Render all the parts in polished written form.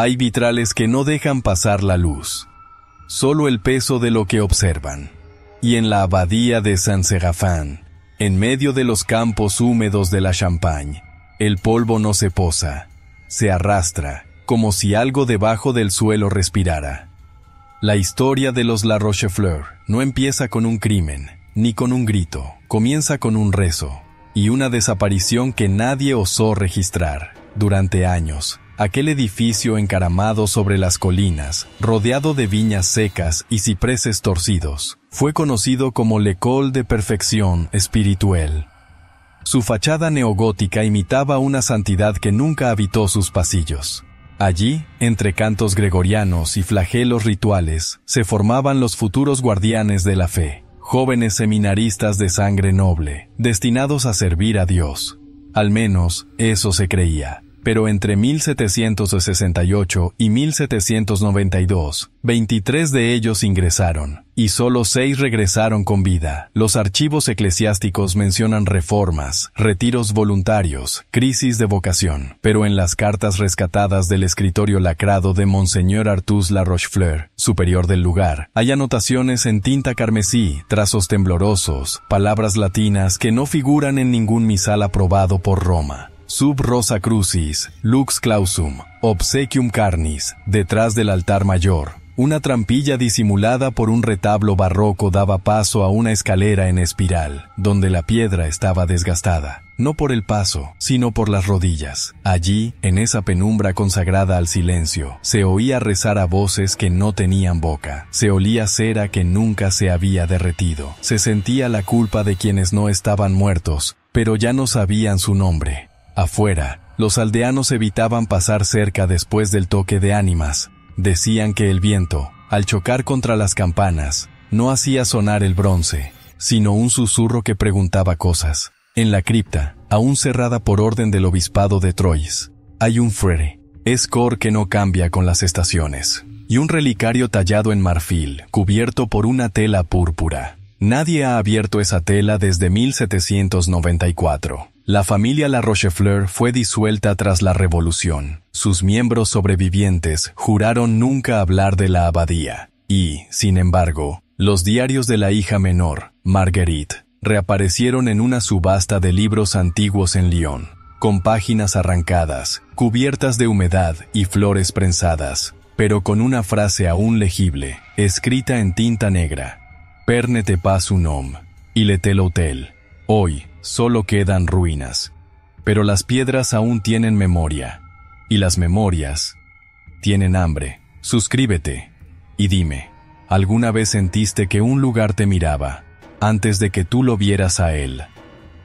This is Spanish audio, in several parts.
Hay vitrales que no dejan pasar la luz, solo el peso de lo que observan. Y en la abadía de Saint-Séraphin, en medio de los campos húmedos de la Champagne, el polvo no se posa, se arrastra, como si algo debajo del suelo respirara. La historia de los La Rochefleur no empieza con un crimen, ni con un grito, comienza con un rezo, y una desaparición que nadie osó registrar. Durante años, aquel edificio encaramado sobre las colinas, rodeado de viñas secas y cipreses torcidos, fue conocido como l'École de Perfección Espirituelle. Su fachada neogótica imitaba una santidad que nunca habitó sus pasillos. Allí, entre cantos gregorianos y flagelos rituales, se formaban los futuros guardianes de la fe, jóvenes seminaristas de sangre noble, destinados a servir a Dios. Al menos, eso se creía. Pero entre 1768 y 1792, 23 de ellos ingresaron, y solo 6 regresaron con vida. Los archivos eclesiásticos mencionan reformas, retiros voluntarios, crisis de vocación, pero en las cartas rescatadas del escritorio lacrado de Monseñor Artus La Rochefleur, superior del lugar, hay anotaciones en tinta carmesí, trazos temblorosos, palabras latinas que no figuran en ningún misal aprobado por Roma. Sub rosa crucis, lux clausum, obsequium carnis, detrás del altar mayor. Una trampilla disimulada por un retablo barroco daba paso a una escalera en espiral, donde la piedra estaba desgastada, no por el paso, sino por las rodillas. Allí, en esa penumbra consagrada al silencio, se oía rezar a voces que no tenían boca, se olía cera que nunca se había derretido, se sentía la culpa de quienes no estaban muertos, pero ya no sabían su nombre. Afuera, los aldeanos evitaban pasar cerca después del toque de ánimas. Decían que el viento, al chocar contra las campanas, no hacía sonar el bronce, sino un susurro que preguntaba cosas. En la cripta, aún cerrada por orden del obispado de Troyes, hay un frere, escor que no cambia con las estaciones, y un relicario tallado en marfil, cubierto por una tela púrpura. Nadie ha abierto esa tela desde 1794. La familia La Rochefleur fue disuelta tras la Revolución. Sus miembros sobrevivientes juraron nunca hablar de la abadía. Y, sin embargo, los diarios de la hija menor, Marguerite, reaparecieron en una subasta de libros antiguos en Lyon, con páginas arrancadas, cubiertas de humedad y flores prensadas, pero con una frase aún legible, escrita en tinta negra. «Per n'était pas un homme, il était l'hôtel». Hoy, solo quedan ruinas. Pero las piedras aún tienen memoria. Y las memorias tienen hambre. Suscríbete y dime, ¿alguna vez sentiste que un lugar te miraba antes de que tú lo vieras a él?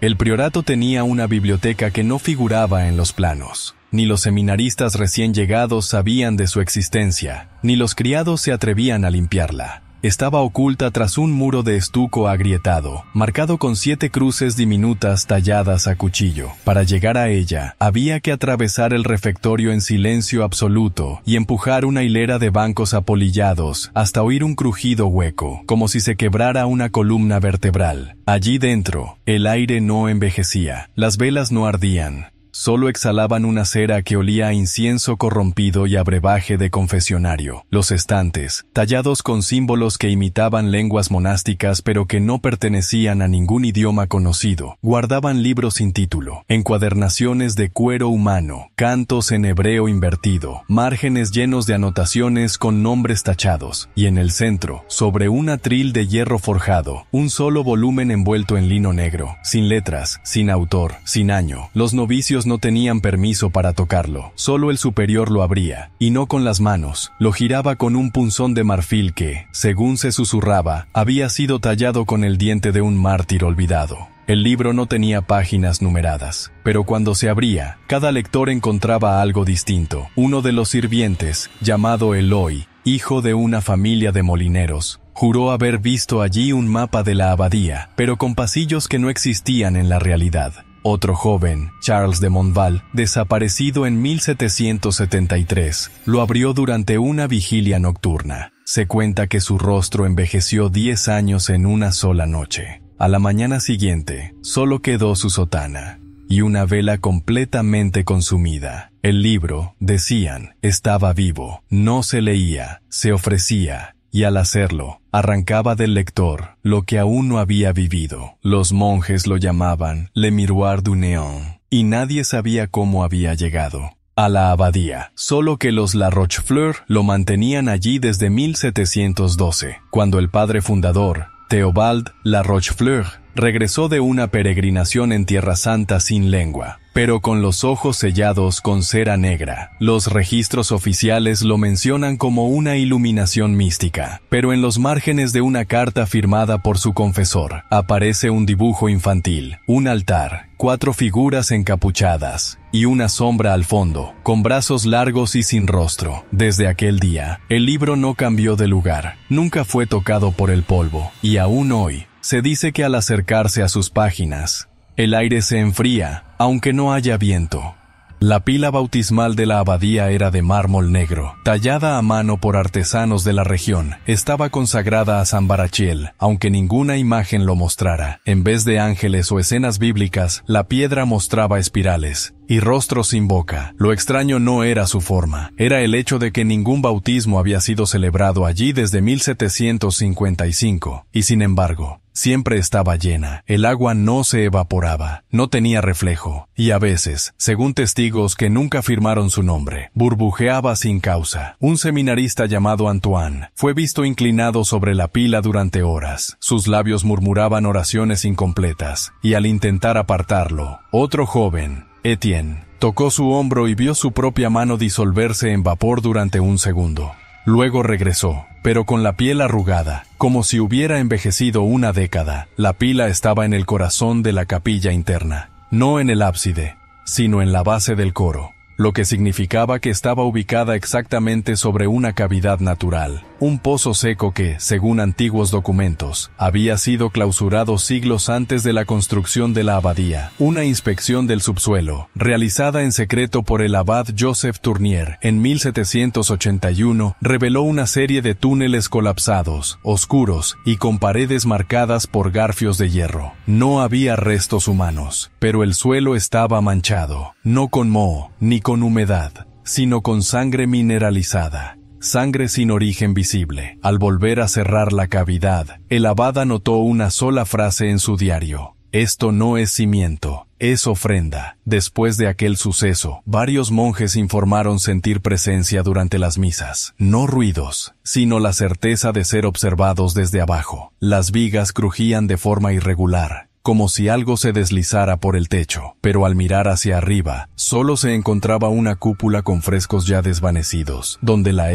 El priorato tenía una biblioteca que no figuraba en los planos. Ni los seminaristas recién llegados sabían de su existencia, ni los criados se atrevían a limpiarla. Estaba oculta tras un muro de estuco agrietado, marcado con 7 cruces diminutas talladas a cuchillo. Para llegar a ella, había que atravesar el refectorio en silencio absoluto y empujar una hilera de bancos apolillados hasta oír un crujido hueco, como si se quebrara una columna vertebral. Allí dentro, el aire no envejecía, las velas no ardían. Solo exhalaban una cera que olía a incienso corrompido y a brebaje de confesionario. Los estantes, tallados con símbolos que imitaban lenguas monásticas pero que no pertenecían a ningún idioma conocido, guardaban libros sin título, encuadernaciones de cuero humano, cantos en hebreo invertido, márgenes llenos de anotaciones con nombres tachados, y en el centro, sobre un atril de hierro forjado, un solo volumen envuelto en lino negro, sin letras, sin autor, sin año. Los novicios no tenían permiso para tocarlo, solo el superior lo abría, y no con las manos, lo giraba con un punzón de marfil que, según se susurraba, había sido tallado con el diente de un mártir olvidado. El libro no tenía páginas numeradas, pero cuando se abría, cada lector encontraba algo distinto. Uno de los sirvientes, llamado Eloy, hijo de una familia de molineros, juró haber visto allí un mapa de la abadía, pero con pasillos que no existían en la realidad. Otro joven, Charles de Montval, desaparecido en 1773, lo abrió durante una vigilia nocturna. Se cuenta que su rostro envejeció 10 años en una sola noche. A la mañana siguiente, solo quedó su sotana. y una vela completamente consumida. El libro, decían, estaba vivo, no se leía, se ofrecía, y al hacerlo, arrancaba del lector lo que aún no había vivido. Los monjes lo llamaban Le Miroir du Néant, y nadie sabía cómo había llegado a la abadía, solo que los La Rochefleur lo mantenían allí desde 1712, cuando el padre fundador, Théobald La Rochefleur, regresó de una peregrinación en Tierra Santa sin lengua, pero con los ojos sellados con cera negra. Los registros oficiales lo mencionan como una iluminación mística, pero en los márgenes de una carta firmada por su confesor, aparece un dibujo infantil, un altar, 4 figuras encapuchadas, y una sombra al fondo, con brazos largos y sin rostro. Desde aquel día, el libro no cambió de lugar, nunca fue tocado por el polvo, y aún hoy, se dice que al acercarse a sus páginas, el aire se enfría, aunque no haya viento. La pila bautismal de la abadía era de mármol negro, tallada a mano por artesanos de la región. Estaba consagrada a San Barachiel, aunque ninguna imagen lo mostrara. En vez de ángeles o escenas bíblicas, la piedra mostraba espirales y rostros sin boca. Lo extraño no era su forma, era el hecho de que ningún bautismo había sido celebrado allí desde 1755, y sin embargo, siempre estaba llena. El agua no se evaporaba, no tenía reflejo, y a veces, según testigos que nunca firmaron su nombre, burbujeaba sin causa. Un seminarista llamado Antoine fue visto inclinado sobre la pila durante horas. Sus labios murmuraban oraciones incompletas, y al intentar apartarlo, otro joven, Etienne, tocó su hombro y vio su propia mano disolverse en vapor durante un segundo. Luego regresó, pero con la piel arrugada, como si hubiera envejecido una década. La pila estaba en el corazón de la capilla interna, no en el ábside, sino en la base del coro, lo que significaba que estaba ubicada exactamente sobre una cavidad natural, un pozo seco que, según antiguos documentos, había sido clausurado siglos antes de la construcción de la abadía. Una inspección del subsuelo, realizada en secreto por el abad Joseph Tournier en 1781, reveló una serie de túneles colapsados, oscuros y con paredes marcadas por garfios de hierro. No había restos humanos, pero el suelo estaba manchado, no con moho ni con humedad, sino con sangre mineralizada. Sangre sin origen visible. Al volver a cerrar la cavidad, el abad anotó una sola frase en su diario: «Esto no es cimiento, es ofrenda». Después de aquel suceso, varios monjes informaron sentir presencia durante las misas. No ruidos, sino la certeza de ser observados desde abajo. Las vigas crujían de forma irregular, como si algo se deslizara por el techo, pero al mirar hacia arriba, solo se encontraba una cúpula con frescos ya desvanecidos, donde la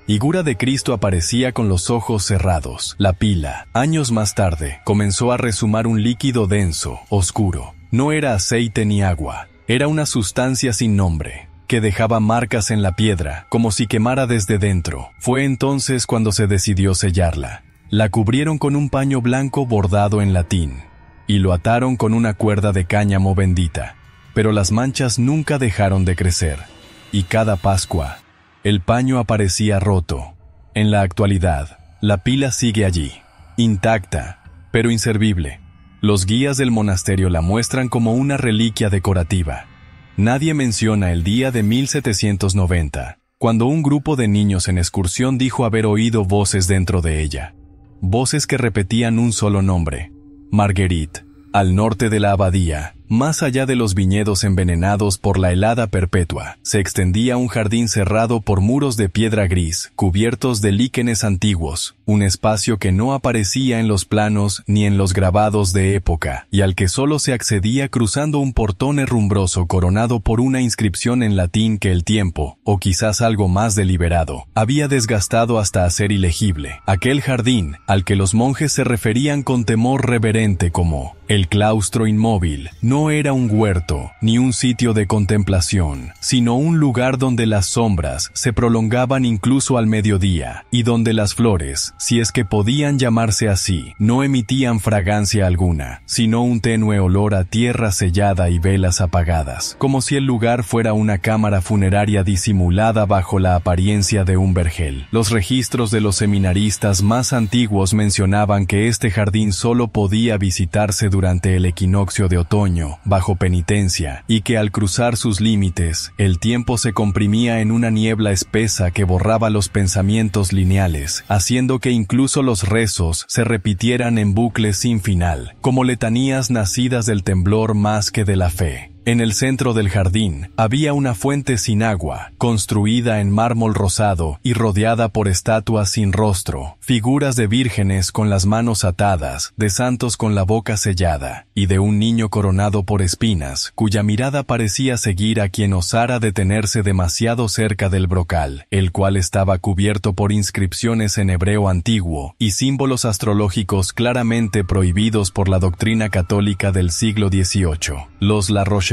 figura de Cristo aparecía con los ojos cerrados. La pila, años más tarde, comenzó a resumar un líquido denso, oscuro. No era aceite ni agua, era una sustancia sin nombre, que dejaba marcas en la piedra, como si quemara desde dentro. Fue entonces cuando se decidió sellarla. La cubrieron con un paño blanco bordado en latín, y lo ataron con una cuerda de cáñamo bendita. Pero las manchas nunca dejaron de crecer, y cada Pascua, el paño aparecía roto. En la actualidad, la pila sigue allí, intacta, pero inservible. Los guías del monasterio la muestran como una reliquia decorativa. Nadie menciona el día de 1790, cuando un grupo de niños en excursión dijo haber oído voces dentro de ella. Voces que repetían un solo nombre: Marguerite. Al norte de la abadía, más allá de los viñedos envenenados por la helada perpetua, se extendía un jardín cerrado por muros de piedra gris, cubiertos de líquenes antiguos, un espacio que no aparecía en los planos ni en los grabados de época, y al que solo se accedía cruzando un portón herrumbroso coronado por una inscripción en latín que el tiempo, o quizás algo más deliberado, había desgastado hasta hacer ilegible. Aquel jardín, al que los monjes se referían con temor reverente como el claustro inmóvil, no era un huerto, ni un sitio de contemplación, sino un lugar donde las sombras se prolongaban incluso al mediodía, y donde las flores, si es que podían llamarse así, no emitían fragancia alguna, sino un tenue olor a tierra sellada y velas apagadas, como si el lugar fuera una cámara funeraria disimulada bajo la apariencia de un vergel. Los registros de los seminaristas más antiguos mencionaban que este jardín solo podía visitarse durante durante el equinoccio de otoño, bajo penitencia, y que al cruzar sus límites, el tiempo se comprimía en una niebla espesa que borraba los pensamientos lineales, haciendo que incluso los rezos se repitieran en bucles sin final, como letanías nacidas del temblor más que de la fe. En el centro del jardín había una fuente sin agua, construida en mármol rosado y rodeada por estatuas sin rostro, figuras de vírgenes con las manos atadas, de santos con la boca sellada, y de un niño coronado por espinas, cuya mirada parecía seguir a quien osara detenerse demasiado cerca del brocal, el cual estaba cubierto por inscripciones en hebreo antiguo y símbolos astrológicos claramente prohibidos por la doctrina católica del siglo XVIII. Los La Rochefleur,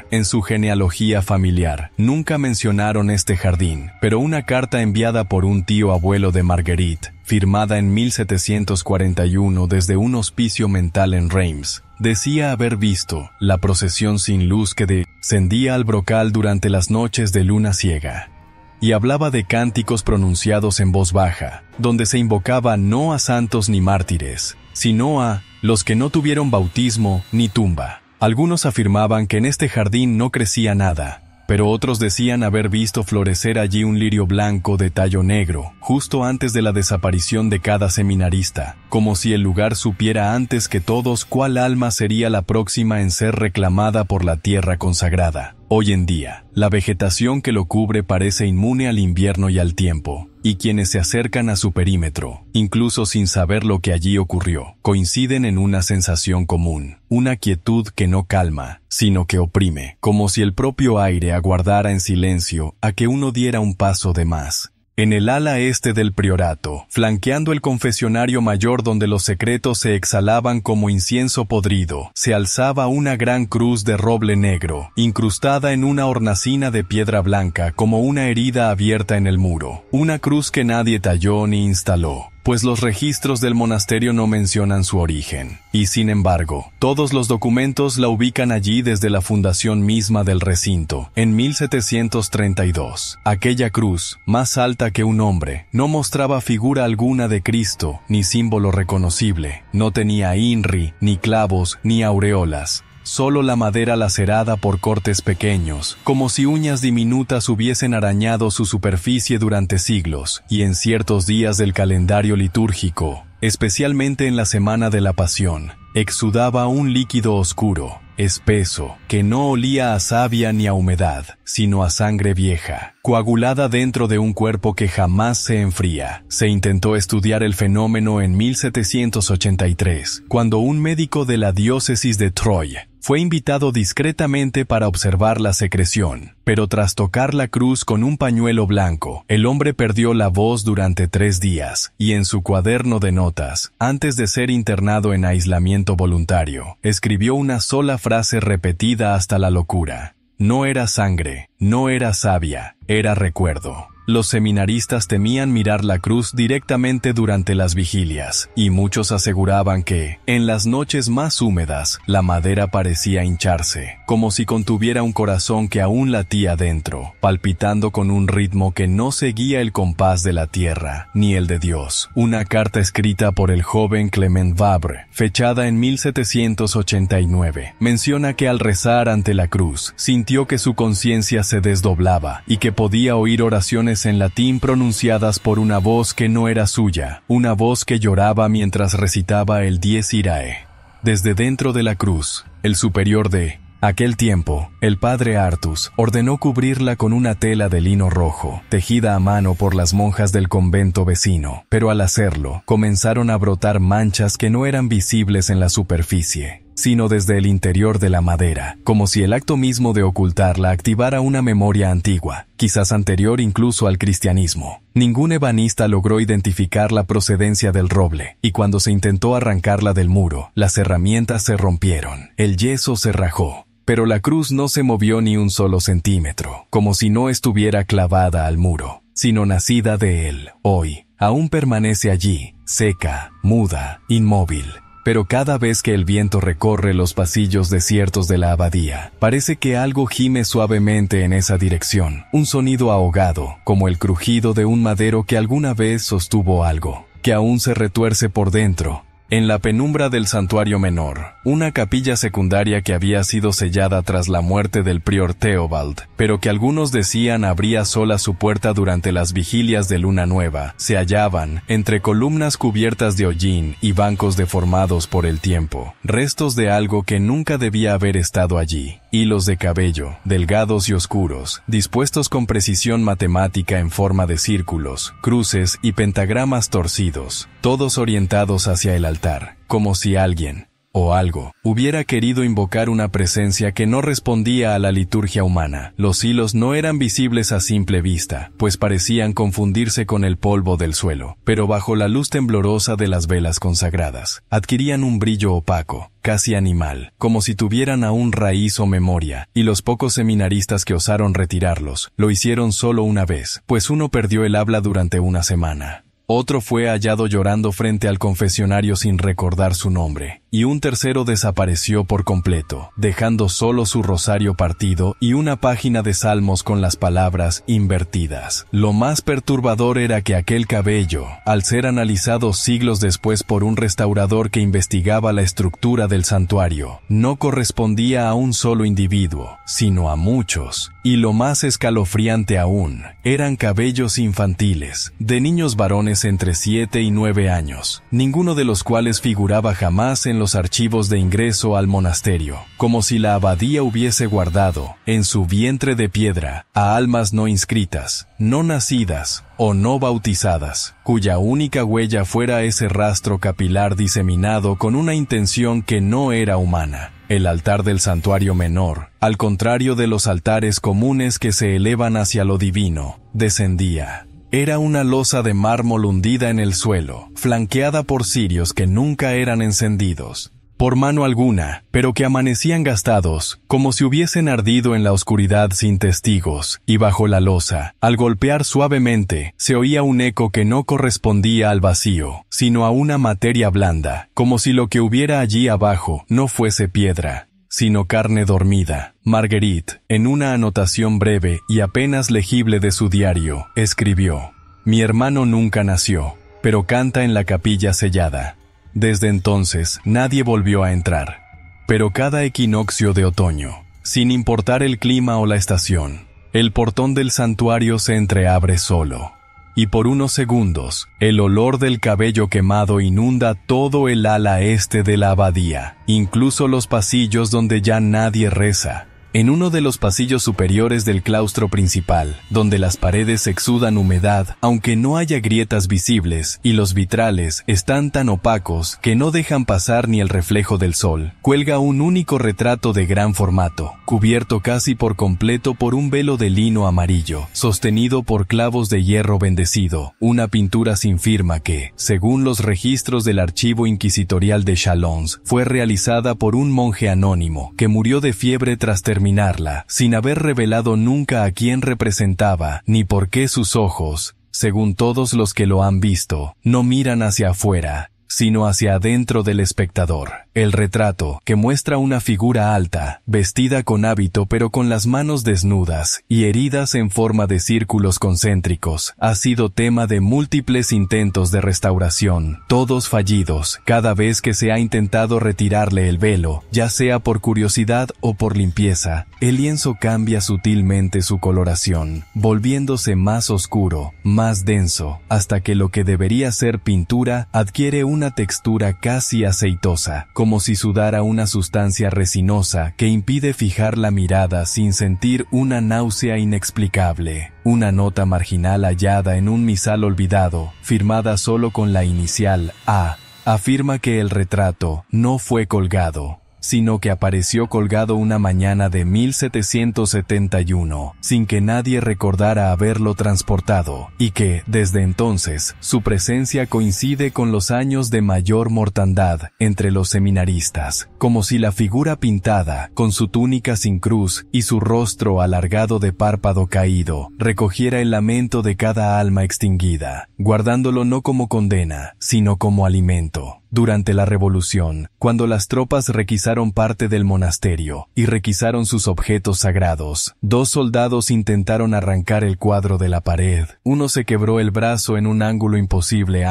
en su genealogía familiar, nunca mencionaron este jardín, pero una carta enviada por un tío abuelo de Marguerite, firmada en 1741 desde un hospicio mental en Reims, decía haber visto la procesión sin luz que descendía al brocal durante las noches de luna ciega. Y hablaba de cánticos pronunciados en voz baja, donde se invocaba no a santos ni mártires, sino a los que no tuvieron bautismo ni tumba. Algunos afirmaban que en este jardín no crecía nada, pero otros decían haber visto florecer allí un lirio blanco de tallo negro, justo antes de la desaparición de cada seminarista, como si el lugar supiera antes que todos cuál alma sería la próxima en ser reclamada por la tierra consagrada. Hoy en día, la vegetación que lo cubre parece inmune al invierno y al tiempo, y quienes se acercan a su perímetro, incluso sin saber lo que allí ocurrió, coinciden en una sensación común, una quietud que no calma, sino que oprime, como si el propio aire aguardara en silencio a que uno diera un paso de más. En el ala este del priorato, flanqueando el confesionario mayor donde los secretos se exhalaban como incienso podrido, se alzaba una gran cruz de roble negro, incrustada en una hornacina de piedra blanca como una herida abierta en el muro. Una cruz que nadie talló ni instaló, pues los registros del monasterio no mencionan su origen, y sin embargo, todos los documentos la ubican allí desde la fundación misma del recinto, en 1732. Aquella cruz, más alta que un hombre, no mostraba figura alguna de Cristo, ni símbolo reconocible, no tenía INRI, ni clavos, ni aureolas. Solo la madera lacerada por cortes pequeños, como si uñas diminutas hubiesen arañado su superficie durante siglos, y en ciertos días del calendario litúrgico, especialmente en la semana de la Pasión, exudaba un líquido oscuro, espeso, que no olía a savia ni a humedad, sino a sangre vieja, coagulada dentro de un cuerpo que jamás se enfría. Se intentó estudiar el fenómeno en 1783, cuando un médico de la diócesis de Troyes fue invitado discretamente para observar la secreción, pero tras tocar la cruz con un pañuelo blanco, el hombre perdió la voz durante 3 días, y en su cuaderno de notas, antes de ser internado en aislamiento voluntario, escribió una sola frase repetida hasta la locura: no era sangre, no era savia, era recuerdo. Los seminaristas temían mirar la cruz directamente durante las vigilias, y muchos aseguraban que, en las noches más húmedas, la madera parecía hincharse, como si contuviera un corazón que aún latía dentro, palpitando con un ritmo que no seguía el compás de la tierra, ni el de Dios. Una carta escrita por el joven Clement Fabre, fechada en 1789, menciona que al rezar ante la cruz, sintió que su conciencia se desdoblaba, y que podía oír oraciones en latín pronunciadas por una voz que no era suya, una voz que lloraba mientras recitaba el Dies Irae. Desde dentro de la cruz, el superior de aquel tiempo, el padre Artus, ordenó cubrirla con una tela de lino rojo, tejida a mano por las monjas del convento vecino, pero al hacerlo, comenzaron a brotar manchas que no eran visibles en la superficie, sino desde el interior de la madera, como si el acto mismo de ocultarla activara una memoria antigua, quizás anterior incluso al cristianismo. Ningún ebanista logró identificar la procedencia del roble, y cuando se intentó arrancarla del muro, las herramientas se rompieron, el yeso se rajó, pero la cruz no se movió ni un solo centímetro, como si no estuviera clavada al muro, sino nacida de él. Hoy, aún permanece allí, seca, muda, inmóvil. Pero cada vez que el viento recorre los pasillos desiertos de la abadía, parece que algo gime suavemente en esa dirección, un sonido ahogado, como el crujido de un madero que alguna vez sostuvo algo, que aún se retuerce por dentro, En la penumbra del santuario menor, una capilla secundaria que había sido sellada tras la muerte del prior Theobald, pero que algunos decían abría sola su puerta durante las vigilias de luna nueva, se hallaban, entre columnas cubiertas de hollín y bancos deformados por el tiempo, restos de algo que nunca debía haber estado allí. Hilos de cabello, delgados y oscuros, dispuestos con precisión matemática en forma de círculos, cruces y pentagramas torcidos, todos orientados hacia el altar, como si alguien, o algo, hubiera querido invocar una presencia que no respondía a la liturgia humana. Los hilos no eran visibles a simple vista, pues parecían confundirse con el polvo del suelo, pero bajo la luz temblorosa de las velas consagradas, adquirían un brillo opaco, casi animal, como si tuvieran aún raíz o memoria, y los pocos seminaristas que osaron retirarlos, lo hicieron solo una vez, pues uno perdió el habla durante una semana. Otro fue hallado llorando frente al confesionario sin recordar su nombre, y un tercero desapareció por completo, dejando solo su rosario partido y una página de salmos con las palabras invertidas. Lo más perturbador era que aquel cabello, al ser analizado siglos después por un restaurador que investigaba la estructura del santuario, no correspondía a un solo individuo, sino a muchos, y lo más escalofriante aún, eran cabellos infantiles, de niños varones entre 7 y 9 años, ninguno de los cuales figuraba jamás en los archivos de ingreso al monasterio, como si la abadía hubiese guardado, en su vientre de piedra, a almas no inscritas, no nacidas o no bautizadas, cuya única huella fuera ese rastro capilar diseminado con una intención que no era humana. El altar del santuario menor, al contrario de los altares comunes que se elevan hacia lo divino, descendía. Era una losa de mármol hundida en el suelo, flanqueada por cirios que nunca eran encendidos por mano alguna, pero que amanecían gastados, como si hubiesen ardido en la oscuridad sin testigos, y bajo la losa, al golpear suavemente, se oía un eco que no correspondía al vacío, sino a una materia blanda, como si lo que hubiera allí abajo no fuese piedra, sino carne dormida. Marguerite, en una anotación breve y apenas legible de su diario, escribió: «Mi hermano nunca nació, pero canta en la capilla sellada». Desde entonces, nadie volvió a entrar. Pero cada equinoccio de otoño, sin importar el clima o la estación, el portón del santuario se entreabre solo. Y por unos segundos, el olor del cabello quemado inunda todo el ala este de la abadía, incluso los pasillos donde ya nadie reza. En uno de los pasillos superiores del claustro principal, donde las paredes exudan humedad, aunque no haya grietas visibles, y los vitrales están tan opacos que no dejan pasar ni el reflejo del sol, cuelga un único retrato de gran formato, cubierto casi por completo por un velo de lino amarillo, sostenido por clavos de hierro bendecido, una pintura sin firma que, según los registros del archivo inquisitorial de Chalons, fue realizada por un monje anónimo, que murió de fiebre tras terminarla, sin haber revelado nunca a quién representaba, ni por qué sus ojos, según todos los que lo han visto, no miran hacia afuera, sino hacia adentro del espectador. El retrato, que muestra una figura alta, vestida con hábito pero con las manos desnudas y heridas en forma de círculos concéntricos, ha sido tema de múltiples intentos de restauración, todos fallidos, cada vez que se ha intentado retirarle el velo, ya sea por curiosidad o por limpieza. El lienzo cambia sutilmente su coloración, volviéndose más oscuro, más denso, hasta que lo que debería ser pintura adquiere una textura casi aceitosa, como si sudara una sustancia resinosa que impide fijar la mirada sin sentir una náusea inexplicable. Una nota marginal hallada en un misal olvidado, firmada solo con la inicial A, afirma que el retrato no fue colgado, sino que apareció colgado una mañana de 1771, sin que nadie recordara haberlo transportado, y que, desde entonces, su presencia coincide con los años de mayor mortandad entre los seminaristas, como si la figura pintada, con su túnica sin cruz y su rostro alargado de párpado caído, recogiera el lamento de cada alma extinguida, guardándolo no como condena, sino como alimento. Durante la Revolución, cuando las tropas requisaron parte del monasterio y requisaron sus objetos sagrados, 2 soldados intentaron arrancar el cuadro de la pared. Uno se quebró el brazo en un ángulo imposible.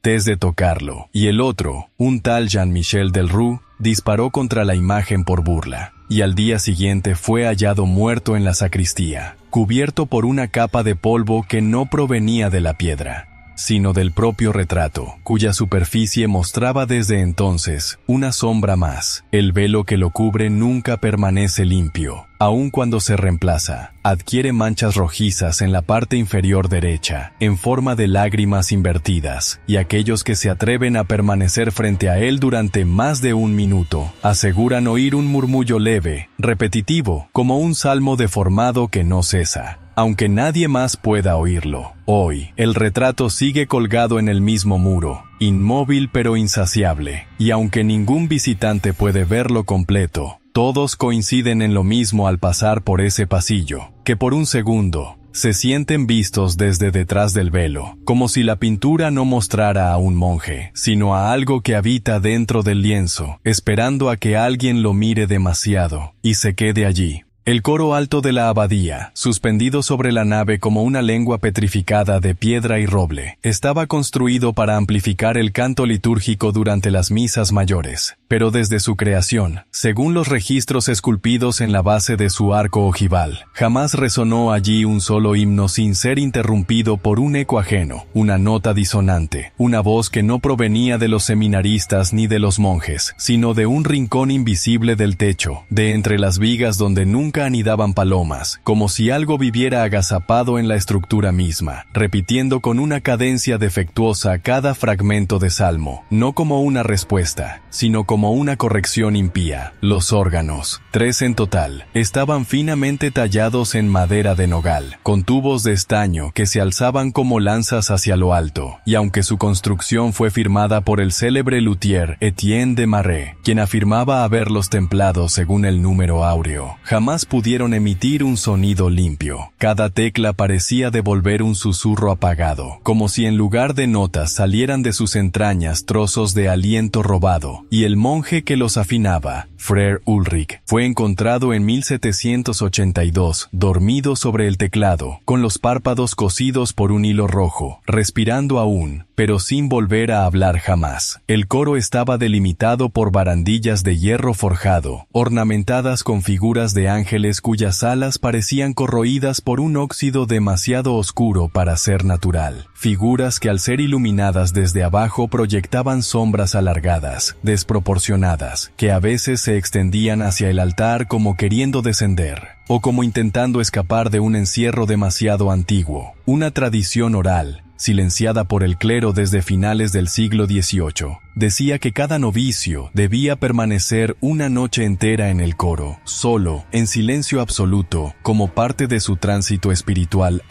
antes de tocarlo, y el otro, un tal Jean-Michel Delroux, disparó contra la imagen por burla, y al día siguiente fue hallado muerto en la sacristía, cubierto por una capa de polvo que no provenía de la piedra, sino del propio retrato, cuya superficie mostraba desde entonces una sombra más. El velo que lo cubre nunca permanece limpio. Aun cuando se reemplaza, adquiere manchas rojizas en la parte inferior derecha, en forma de lágrimas invertidas, y aquellos que se atreven a permanecer frente a él durante más de un minuto, aseguran oír un murmullo leve, repetitivo, como un salmo deformado que no cesa, aunque nadie más pueda oírlo. Hoy, el retrato sigue colgado en el mismo muro, inmóvil pero insaciable, y aunque ningún visitante puede verlo completo, todos coinciden en lo mismo al pasar por ese pasillo, que por un segundo se sienten vistos desde detrás del velo, como si la pintura no mostrara a un monje, sino a algo que habita dentro del lienzo, esperando a que alguien lo mire demasiado y se quede allí. El coro alto de la abadía, suspendido sobre la nave como una lengua petrificada de piedra y roble, estaba construido para amplificar el canto litúrgico durante las misas mayores, pero desde su creación, según los registros esculpidos en la base de su arco ojival, jamás resonó allí un solo himno sin ser interrumpido por un eco ajeno, una nota disonante, una voz que no provenía de los seminaristas ni de los monjes, sino de un rincón invisible del techo, de entre las vigas donde nunca anidaban palomas, como si algo viviera agazapado en la estructura misma, repitiendo con una cadencia defectuosa cada fragmento de salmo, no como una respuesta, sino como una corrección impía. Los órganos, 3 en total, estaban finamente tallados en madera de nogal, con tubos de estaño que se alzaban como lanzas hacia lo alto, y aunque su construcción fue firmada por el célebre luthier Etienne de Marais, quien afirmaba haberlos templado según el número áureo, jamás pudieron emitir un sonido limpio. Cada tecla parecía devolver un susurro apagado, como si en lugar de notas salieran de sus entrañas trozos de aliento robado, y el monje que los afinaba, Frère Ulrich, fue encontrado en 1782, dormido sobre el teclado, con los párpados cosidos por un hilo rojo, respirando aún, pero sin volver a hablar jamás. El coro estaba delimitado por barandillas de hierro forjado, ornamentadas con figuras de ángeles cuyas alas parecían corroídas por un óxido demasiado oscuro para ser natural. Figuras que al ser iluminadas desde abajo proyectaban sombras alargadas, desproporcionadas, que a veces se extendían hacia el altar como queriendo descender, o como intentando escapar de un encierro demasiado antiguo, una tradición oral, silenciada por el clero desde finales del siglo XVIII, decía que cada novicio debía permanecer una noche entera en el coro, solo, en silencio absoluto, como parte de su tránsito espiritual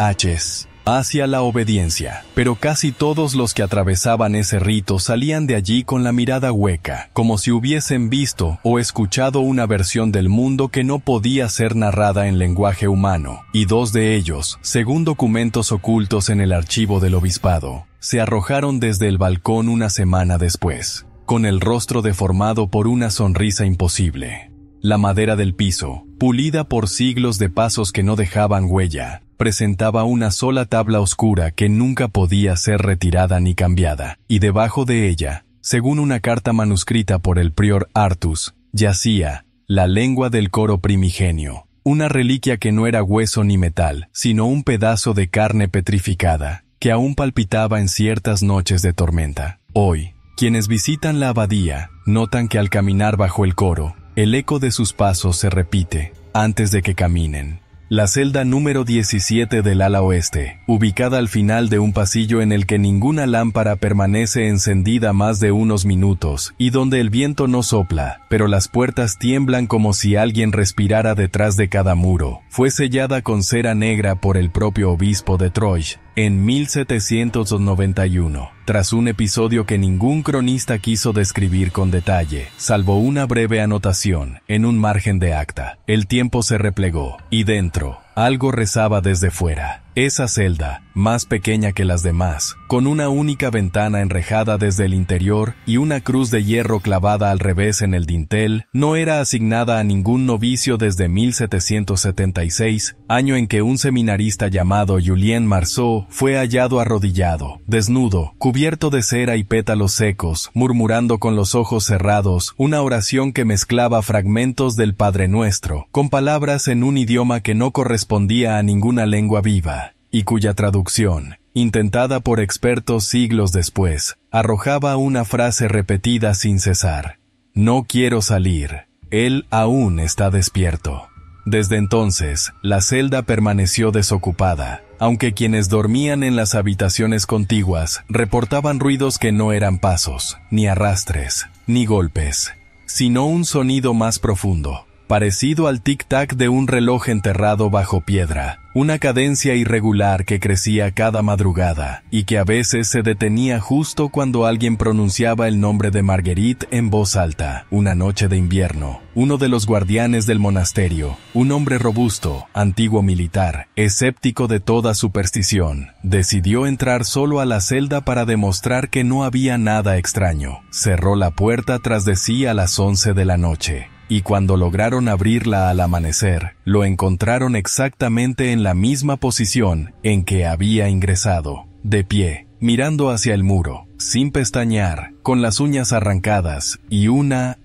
hacia la obediencia, pero casi todos los que atravesaban ese rito salían de allí con la mirada hueca, como si hubiesen visto o escuchado una versión del mundo que no podía ser narrada en lenguaje humano, y 2 de ellos, según documentos ocultos en el archivo del obispado, se arrojaron desde el balcón una semana después, con el rostro deformado por una sonrisa imposible. La madera del piso, pulida por siglos de pasos que no dejaban huella, presentaba una sola tabla oscura que nunca podía ser retirada ni cambiada, y debajo de ella, según una carta manuscrita por el prior Artus, yacía la lengua del coro primigenio, una reliquia que no era hueso ni metal, sino un pedazo de carne petrificada, que aún palpitaba en ciertas noches de tormenta. Hoy, quienes visitan la abadía, notan que al caminar bajo el coro, el eco de sus pasos se repite, antes de que caminen. La celda número 17 del ala oeste, ubicada al final de un pasillo en el que ninguna lámpara permanece encendida más de unos minutos, y donde el viento no sopla, pero las puertas tiemblan como si alguien respirara detrás de cada muro, fue sellada con cera negra por el propio obispo de Troyes, en 1791, tras un episodio que ningún cronista quiso describir con detalle, salvo una breve anotación en un margen de acta. El tiempo se replegó, y dentro, algo rezaba desde fuera. Esa celda, más pequeña que las demás, con una única ventana enrejada desde el interior y una cruz de hierro clavada al revés en el dintel, no era asignada a ningún novicio desde 1776, año en que un seminarista llamado Julien Marceau fue hallado arrodillado, desnudo, cubierto de cera y pétalos secos, murmurando con los ojos cerrados una oración que mezclaba fragmentos del Padre Nuestro, con palabras en un idioma que no correspondía a ninguna lengua viva, y cuya traducción, intentada por expertos siglos después, arrojaba una frase repetida sin cesar: «No quiero salir, él aún está despierto». Desde entonces, la celda permaneció desocupada, aunque quienes dormían en las habitaciones contiguas reportaban ruidos que no eran pasos, ni arrastres, ni golpes, sino un sonido más profundo, parecido al tic-tac de un reloj enterrado bajo piedra, una cadencia irregular que crecía cada madrugada y que a veces se detenía justo cuando alguien pronunciaba el nombre de Marguerite en voz alta. Una noche de invierno, uno de los guardianes del monasterio, un hombre robusto, antiguo militar, escéptico de toda superstición, decidió entrar solo a la celda para demostrar que no había nada extraño. Cerró la puerta tras de sí a las 11 de la noche. Y cuando lograron abrirla al amanecer, lo encontraron exactamente en la misma posición en que había ingresado, de pie, mirando hacia el muro, sin pestañear, con las uñas arrancadas, y una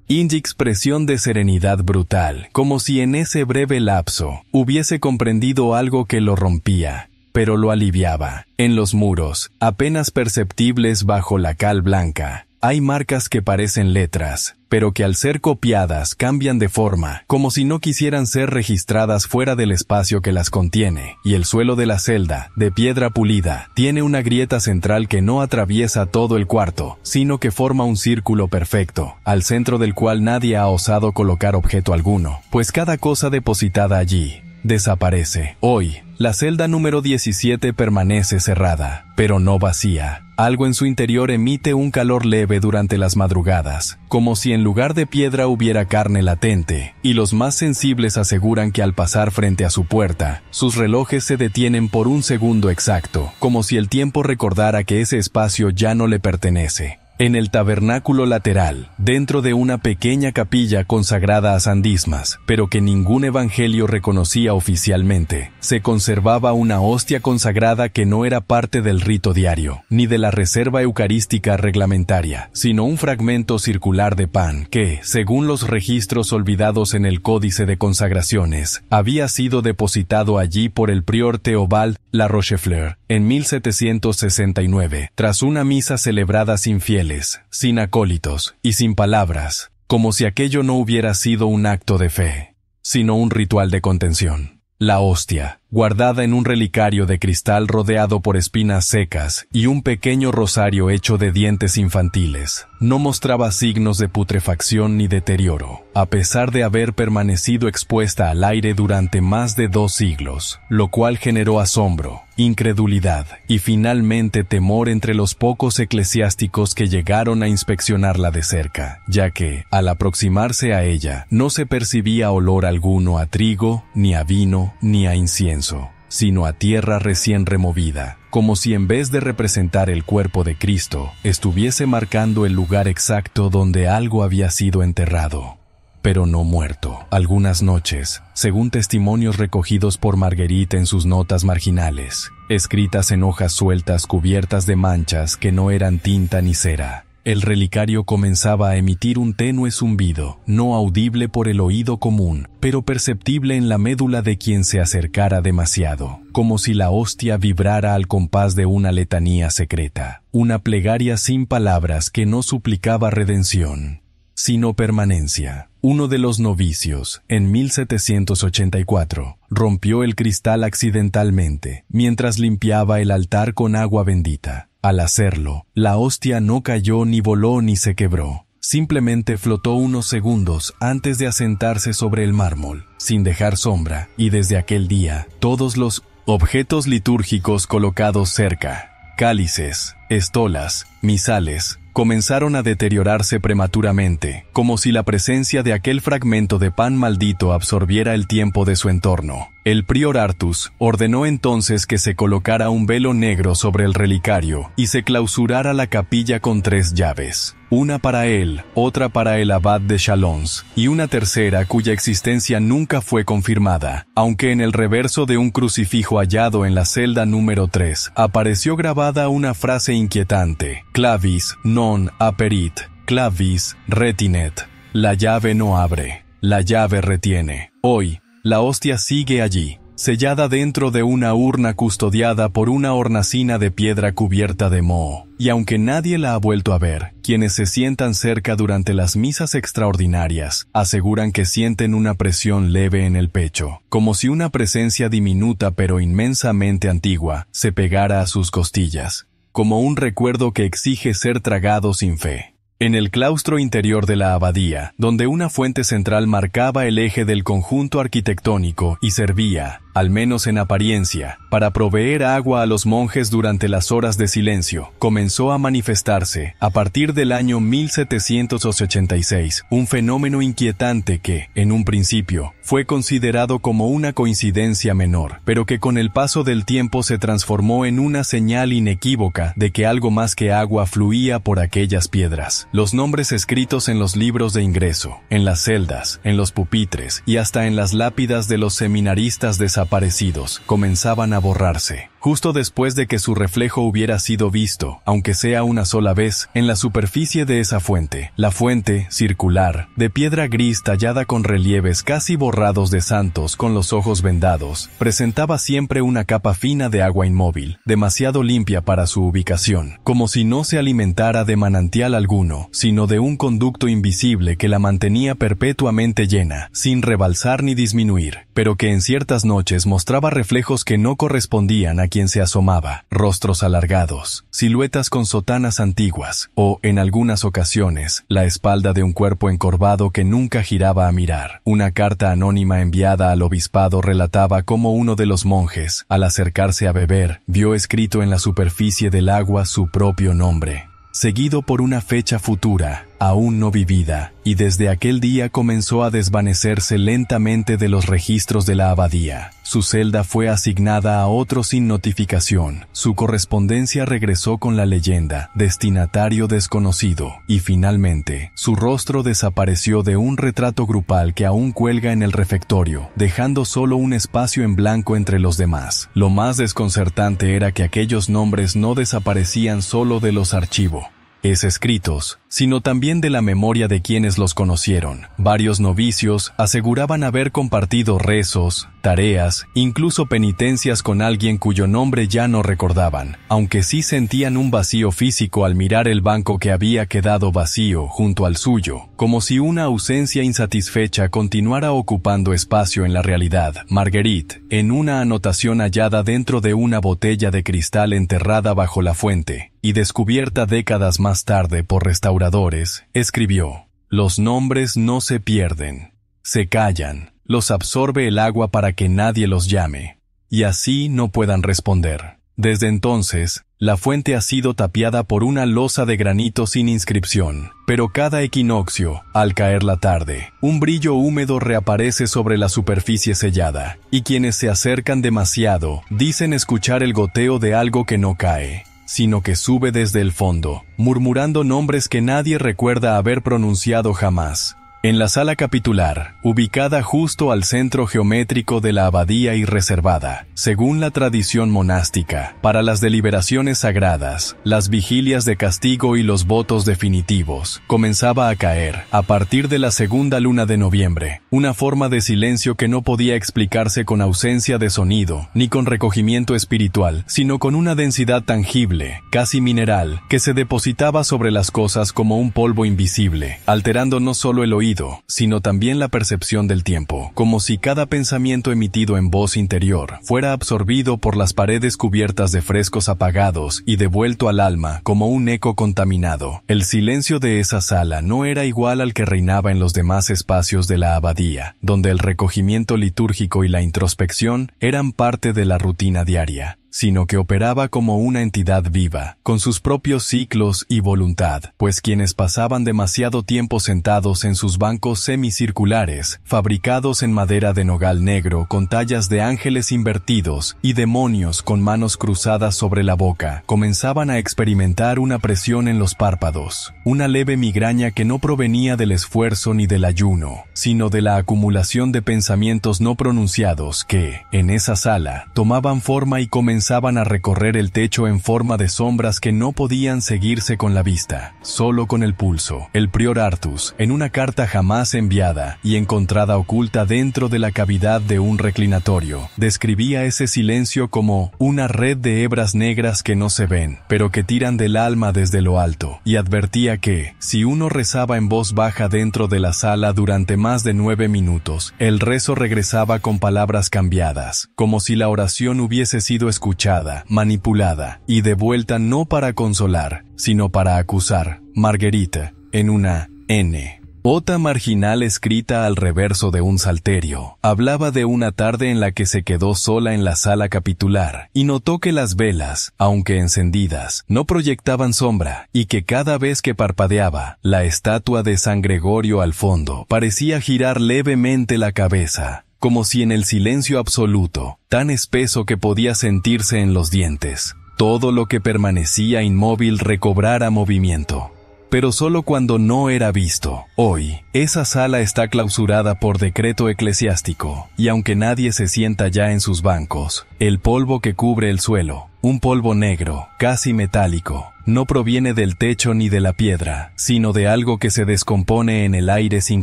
expresión de serenidad brutal, como si en ese breve lapso hubiese comprendido algo que lo rompía, pero lo aliviaba. En los muros, apenas perceptibles bajo la cal blanca, hay marcas que parecen letras, pero que al ser copiadas cambian de forma, como si no quisieran ser registradas fuera del espacio que las contiene, y el suelo de la celda, de piedra pulida, tiene una grieta central que no atraviesa todo el cuarto, sino que forma un círculo perfecto, al centro del cual nadie ha osado colocar objeto alguno, pues cada cosa depositada allí desaparece. Hoy, la celda número 17 permanece cerrada, pero no vacía. Algo en su interior emite un calor leve durante las madrugadas, como si en lugar de piedra hubiera carne latente, y los más sensibles aseguran que al pasar frente a su puerta, sus relojes se detienen por un segundo exacto, como si el tiempo recordara que ese espacio ya no le pertenece. En el tabernáculo lateral, dentro de una pequeña capilla consagrada a San Dismas, pero que ningún evangelio reconocía oficialmente, se conservaba una hostia consagrada que no era parte del rito diario, ni de la reserva eucarística reglamentaria, sino un fragmento circular de pan que, según los registros olvidados en el Códice de Consagraciones, había sido depositado allí por el prior Théobald La Rochefleur en 1769, tras una misa celebrada sin fieles, sin acólitos y sin palabras, como si aquello no hubiera sido un acto de fe, sino un ritual de contención. La hostia, guardada en un relicario de cristal rodeado por espinas secas y un pequeño rosario hecho de dientes infantiles, no mostraba signos de putrefacción ni deterioro, a pesar de haber permanecido expuesta al aire durante más de 2 siglos, lo cual generó asombro, incredulidad y finalmente temor entre los pocos eclesiásticos que llegaron a inspeccionarla de cerca, ya que, al aproximarse a ella, no se percibía olor alguno a trigo, ni a vino, ni a incienso, sino a tierra recién removida, como si en vez de representar el cuerpo de Cristo, estuviese marcando el lugar exacto donde algo había sido enterrado, pero no muerto. Algunas noches, según testimonios recogidos por Marguerite en sus notas marginales, escritas en hojas sueltas cubiertas de manchas que no eran tinta ni cera, el relicario comenzaba a emitir un tenue zumbido, no audible por el oído común, pero perceptible en la médula de quien se acercara demasiado, como si la hostia vibrara al compás de una letanía secreta, una plegaria sin palabras que no suplicaba redención, sino permanencia. Uno de los novicios, en 1784, rompió el cristal accidentalmente, mientras limpiaba el altar con agua bendita. Al hacerlo, la hostia no cayó ni voló ni se quebró. Simplemente flotó unos segundos antes de asentarse sobre el mármol, sin dejar sombra, y desde aquel día, todos los objetos litúrgicos colocados cerca, cálices, estolas, misales, comenzaron a deteriorarse prematuramente, como si la presencia de aquel fragmento de pan maldito absorbiera el tiempo de su entorno. El prior Artus ordenó entonces que se colocara un velo negro sobre el relicario y se clausurara la capilla con 3 llaves, una para él, otra para el abad de Chalons, y una tercera cuya existencia nunca fue confirmada, aunque en el reverso de un crucifijo hallado en la celda número 3 apareció grabada una frase inquietante: clavis non aperit, clavis retinet. La llave no abre, la llave retiene. Hoy, la hostia sigue allí, sellada dentro de una urna custodiada por una hornacina de piedra cubierta de moho, y aunque nadie la ha vuelto a ver, quienes se sientan cerca durante las misas extraordinarias aseguran que sienten una presión leve en el pecho, como si una presencia diminuta pero inmensamente antigua se pegara a sus costillas, como un recuerdo que exige ser tragado sin fe. En el claustro interior de la abadía, donde una fuente central marcaba el eje del conjunto arquitectónico y servía, al menos en apariencia, para proveer agua a los monjes durante las horas de silencio, comenzó a manifestarse, a partir del año 1786, un fenómeno inquietante que, en un principio, fue considerado como una coincidencia menor, pero que con el paso del tiempo se transformó en una señal inequívoca de que algo más que agua fluía por aquellas piedras. Los nombres escritos en los libros de ingreso, en las celdas, en los pupitres y hasta en las lápidas de los seminaristas desaparecidos comenzaban a borrarse, justo después de que su reflejo hubiera sido visto, aunque sea una sola vez, en la superficie de esa fuente. La fuente, circular, de piedra gris tallada con relieves casi borrados de santos con los ojos vendados, presentaba siempre una capa fina de agua inmóvil, demasiado limpia para su ubicación, como si no se alimentara de manantial alguno, sino de un conducto invisible que la mantenía perpetuamente llena, sin rebalsar ni disminuir, pero que en ciertas noches mostraba reflejos que no correspondían a quien se asomaba, rostros alargados, siluetas con sotanas antiguas, o, en algunas ocasiones, la espalda de un cuerpo encorvado que nunca giraba a mirar. Una carta anónima enviada al obispado relataba cómo uno de los monjes, al acercarse a beber, vio escrito en la superficie del agua su propio nombre, seguido por una fecha futura, aún no vivida, y desde aquel día comenzó a desvanecerse lentamente de los registros de la abadía. Su celda fue asignada a otro sin notificación, su correspondencia regresó con la leyenda, destinatario desconocido, y finalmente, su rostro desapareció de un retrato grupal que aún cuelga en el refectorio, dejando solo un espacio en blanco entre los demás. Lo más desconcertante era que aquellos nombres no desaparecían solo de los archivos escritos, sino también de la memoria de quienes los conocieron. Varios novicios aseguraban haber compartido rezos, tareas, incluso penitencias con alguien cuyo nombre ya no recordaban, aunque sí sentían un vacío físico al mirar el banco que había quedado vacío junto al suyo, como si una ausencia insatisfecha continuara ocupando espacio en la realidad. Marguerite, en una anotación hallada dentro de una botella de cristal enterrada bajo la fuente, y descubierta décadas más tarde por restauradores, escribió: «Los nombres no se pierden, se callan, los absorbe el agua para que nadie los llame, y así no puedan responder». Desde entonces, la fuente ha sido tapiada por una losa de granito sin inscripción, pero cada equinoccio, al caer la tarde, un brillo húmedo reaparece sobre la superficie sellada, y quienes se acercan demasiado dicen escuchar el goteo de algo que no cae, sino que sube desde el fondo, murmurando nombres que nadie recuerda haber pronunciado jamás. En la sala capitular, ubicada justo al centro geométrico de la abadía y reservada, según la tradición monástica, para las deliberaciones sagradas, las vigilias de castigo y los votos definitivos, comenzaba a caer, a partir de la segunda luna de noviembre, una forma de silencio que no podía explicarse con ausencia de sonido, ni con recogimiento espiritual, sino con una densidad tangible, casi mineral, que se depositaba sobre las cosas como un polvo invisible, alterando no solo el oído, sino también la percepción del tiempo, como si cada pensamiento emitido en voz interior fuera absorbido por las paredes cubiertas de frescos apagados y devuelto al alma como un eco contaminado. El silencio de esa sala no era igual al que reinaba en los demás espacios de la abadía, donde el recogimiento litúrgico y la introspección eran parte de la rutina diaria. sino que operaba como una entidad viva, con sus propios ciclos y voluntad, pues quienes pasaban demasiado tiempo sentados en sus bancos semicirculares, fabricados en madera de nogal negro con tallas de ángeles invertidos y demonios con manos cruzadas sobre la boca, comenzaban a experimentar una presión en los párpados, una leve migraña que no provenía del esfuerzo ni del ayuno, sino de la acumulación de pensamientos no pronunciados que, en esa sala, tomaban forma y comenzaban a recorrer el techo en forma de sombras que no podían seguirse con la vista, solo con el pulso. El prior Artus, en una carta jamás enviada y encontrada oculta dentro de la cavidad de un reclinatorio, describía ese silencio como una red de hebras negras que no se ven, pero que tiran del alma desde lo alto, y advertía que, si uno rezaba en voz baja dentro de la sala durante más de 9 minutos, el rezo regresaba con palabras cambiadas, como si la oración hubiese sido escuchada, manipulada, y devuelta no para consolar, sino para acusar. Marguerite, en una N. Ota marginal escrita al reverso de un salterio, hablaba de una tarde en la que se quedó sola en la sala capitular y notó que las velas, aunque encendidas, no proyectaban sombra y que cada vez que parpadeaba, la estatua de San Gregorio al fondo parecía girar levemente la cabeza, como si en el silencio absoluto, tan espeso que podía sentirse en los dientes, todo lo que permanecía inmóvil recobrara movimiento. Pero solo cuando no era visto. Hoy, esa sala está clausurada por decreto eclesiástico, y aunque nadie se sienta ya en sus bancos, el polvo que cubre el suelo, un polvo negro, casi metálico, no proviene del techo ni de la piedra, sino de algo que se descompone en el aire sin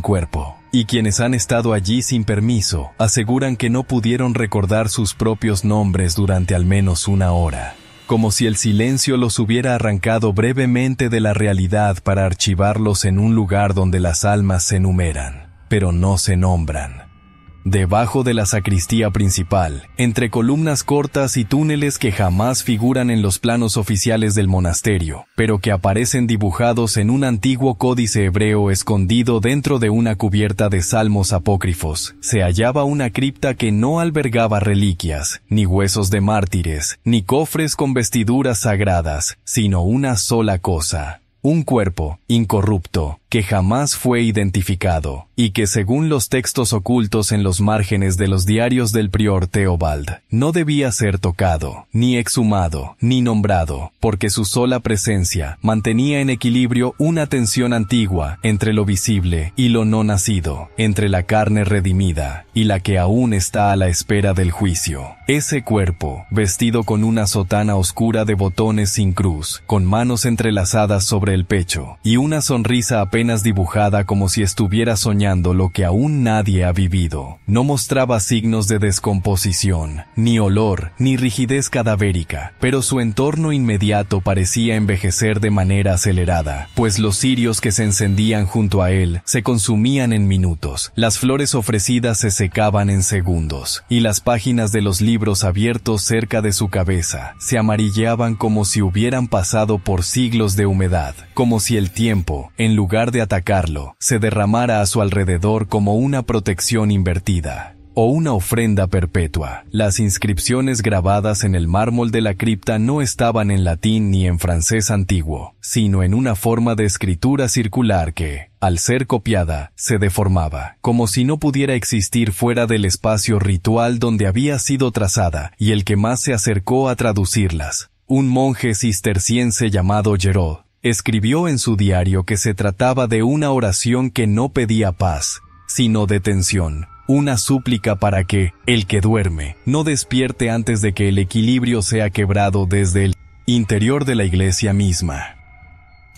cuerpo. Y quienes han estado allí sin permiso, aseguran que no pudieron recordar sus propios nombres durante al menos una hora. Como si el silencio los hubiera arrancado brevemente de la realidad para archivarlos en un lugar donde las almas se enumeran, pero no se nombran. Debajo de la sacristía principal, entre columnas cortas y túneles que jamás figuran en los planos oficiales del monasterio, pero que aparecen dibujados en un antiguo códice hebreo escondido dentro de una cubierta de salmos apócrifos, se hallaba una cripta que no albergaba reliquias, ni huesos de mártires, ni cofres con vestiduras sagradas, sino una sola cosa: un cuerpo incorrupto que jamás fue identificado y que, según los textos ocultos en los márgenes de los diarios del prior Theobald, no debía ser tocado, ni exhumado, ni nombrado, porque su sola presencia mantenía en equilibrio una tensión antigua entre lo visible y lo no nacido, entre la carne redimida y la que aún está a la espera del juicio. Ese cuerpo, vestido con una sotana oscura de botones sin cruz, con manos entrelazadas sobre el pecho, y una sonrisa apenas dibujada como si estuviera soñando lo que aún nadie ha vivido, no mostraba signos de descomposición, ni olor, ni rigidez cadavérica, pero su entorno inmediato parecía envejecer de manera acelerada, pues los cirios que se encendían junto a él se consumían en minutos, las flores ofrecidas se secaban en segundos, y las páginas de los libros abiertos cerca de su cabeza se amarilleaban como si hubieran pasado por siglos de humedad, como si el tiempo, en lugar de atacarlo, se derramara a su alrededor como una protección invertida, o una ofrenda perpetua. Las inscripciones grabadas en el mármol de la cripta no estaban en latín ni en francés antiguo, sino en una forma de escritura circular que, al ser copiada, se deformaba, como si no pudiera existir fuera del espacio ritual donde había sido trazada, y el que más se acercó a traducirlas, un monje cisterciense llamado Geraud, escribió en su diario que se trataba de una oración que no pedía paz, sino detención, una súplica para que, el que duerme, no despierte antes de que el equilibrio sea quebrado desde el interior de la iglesia misma.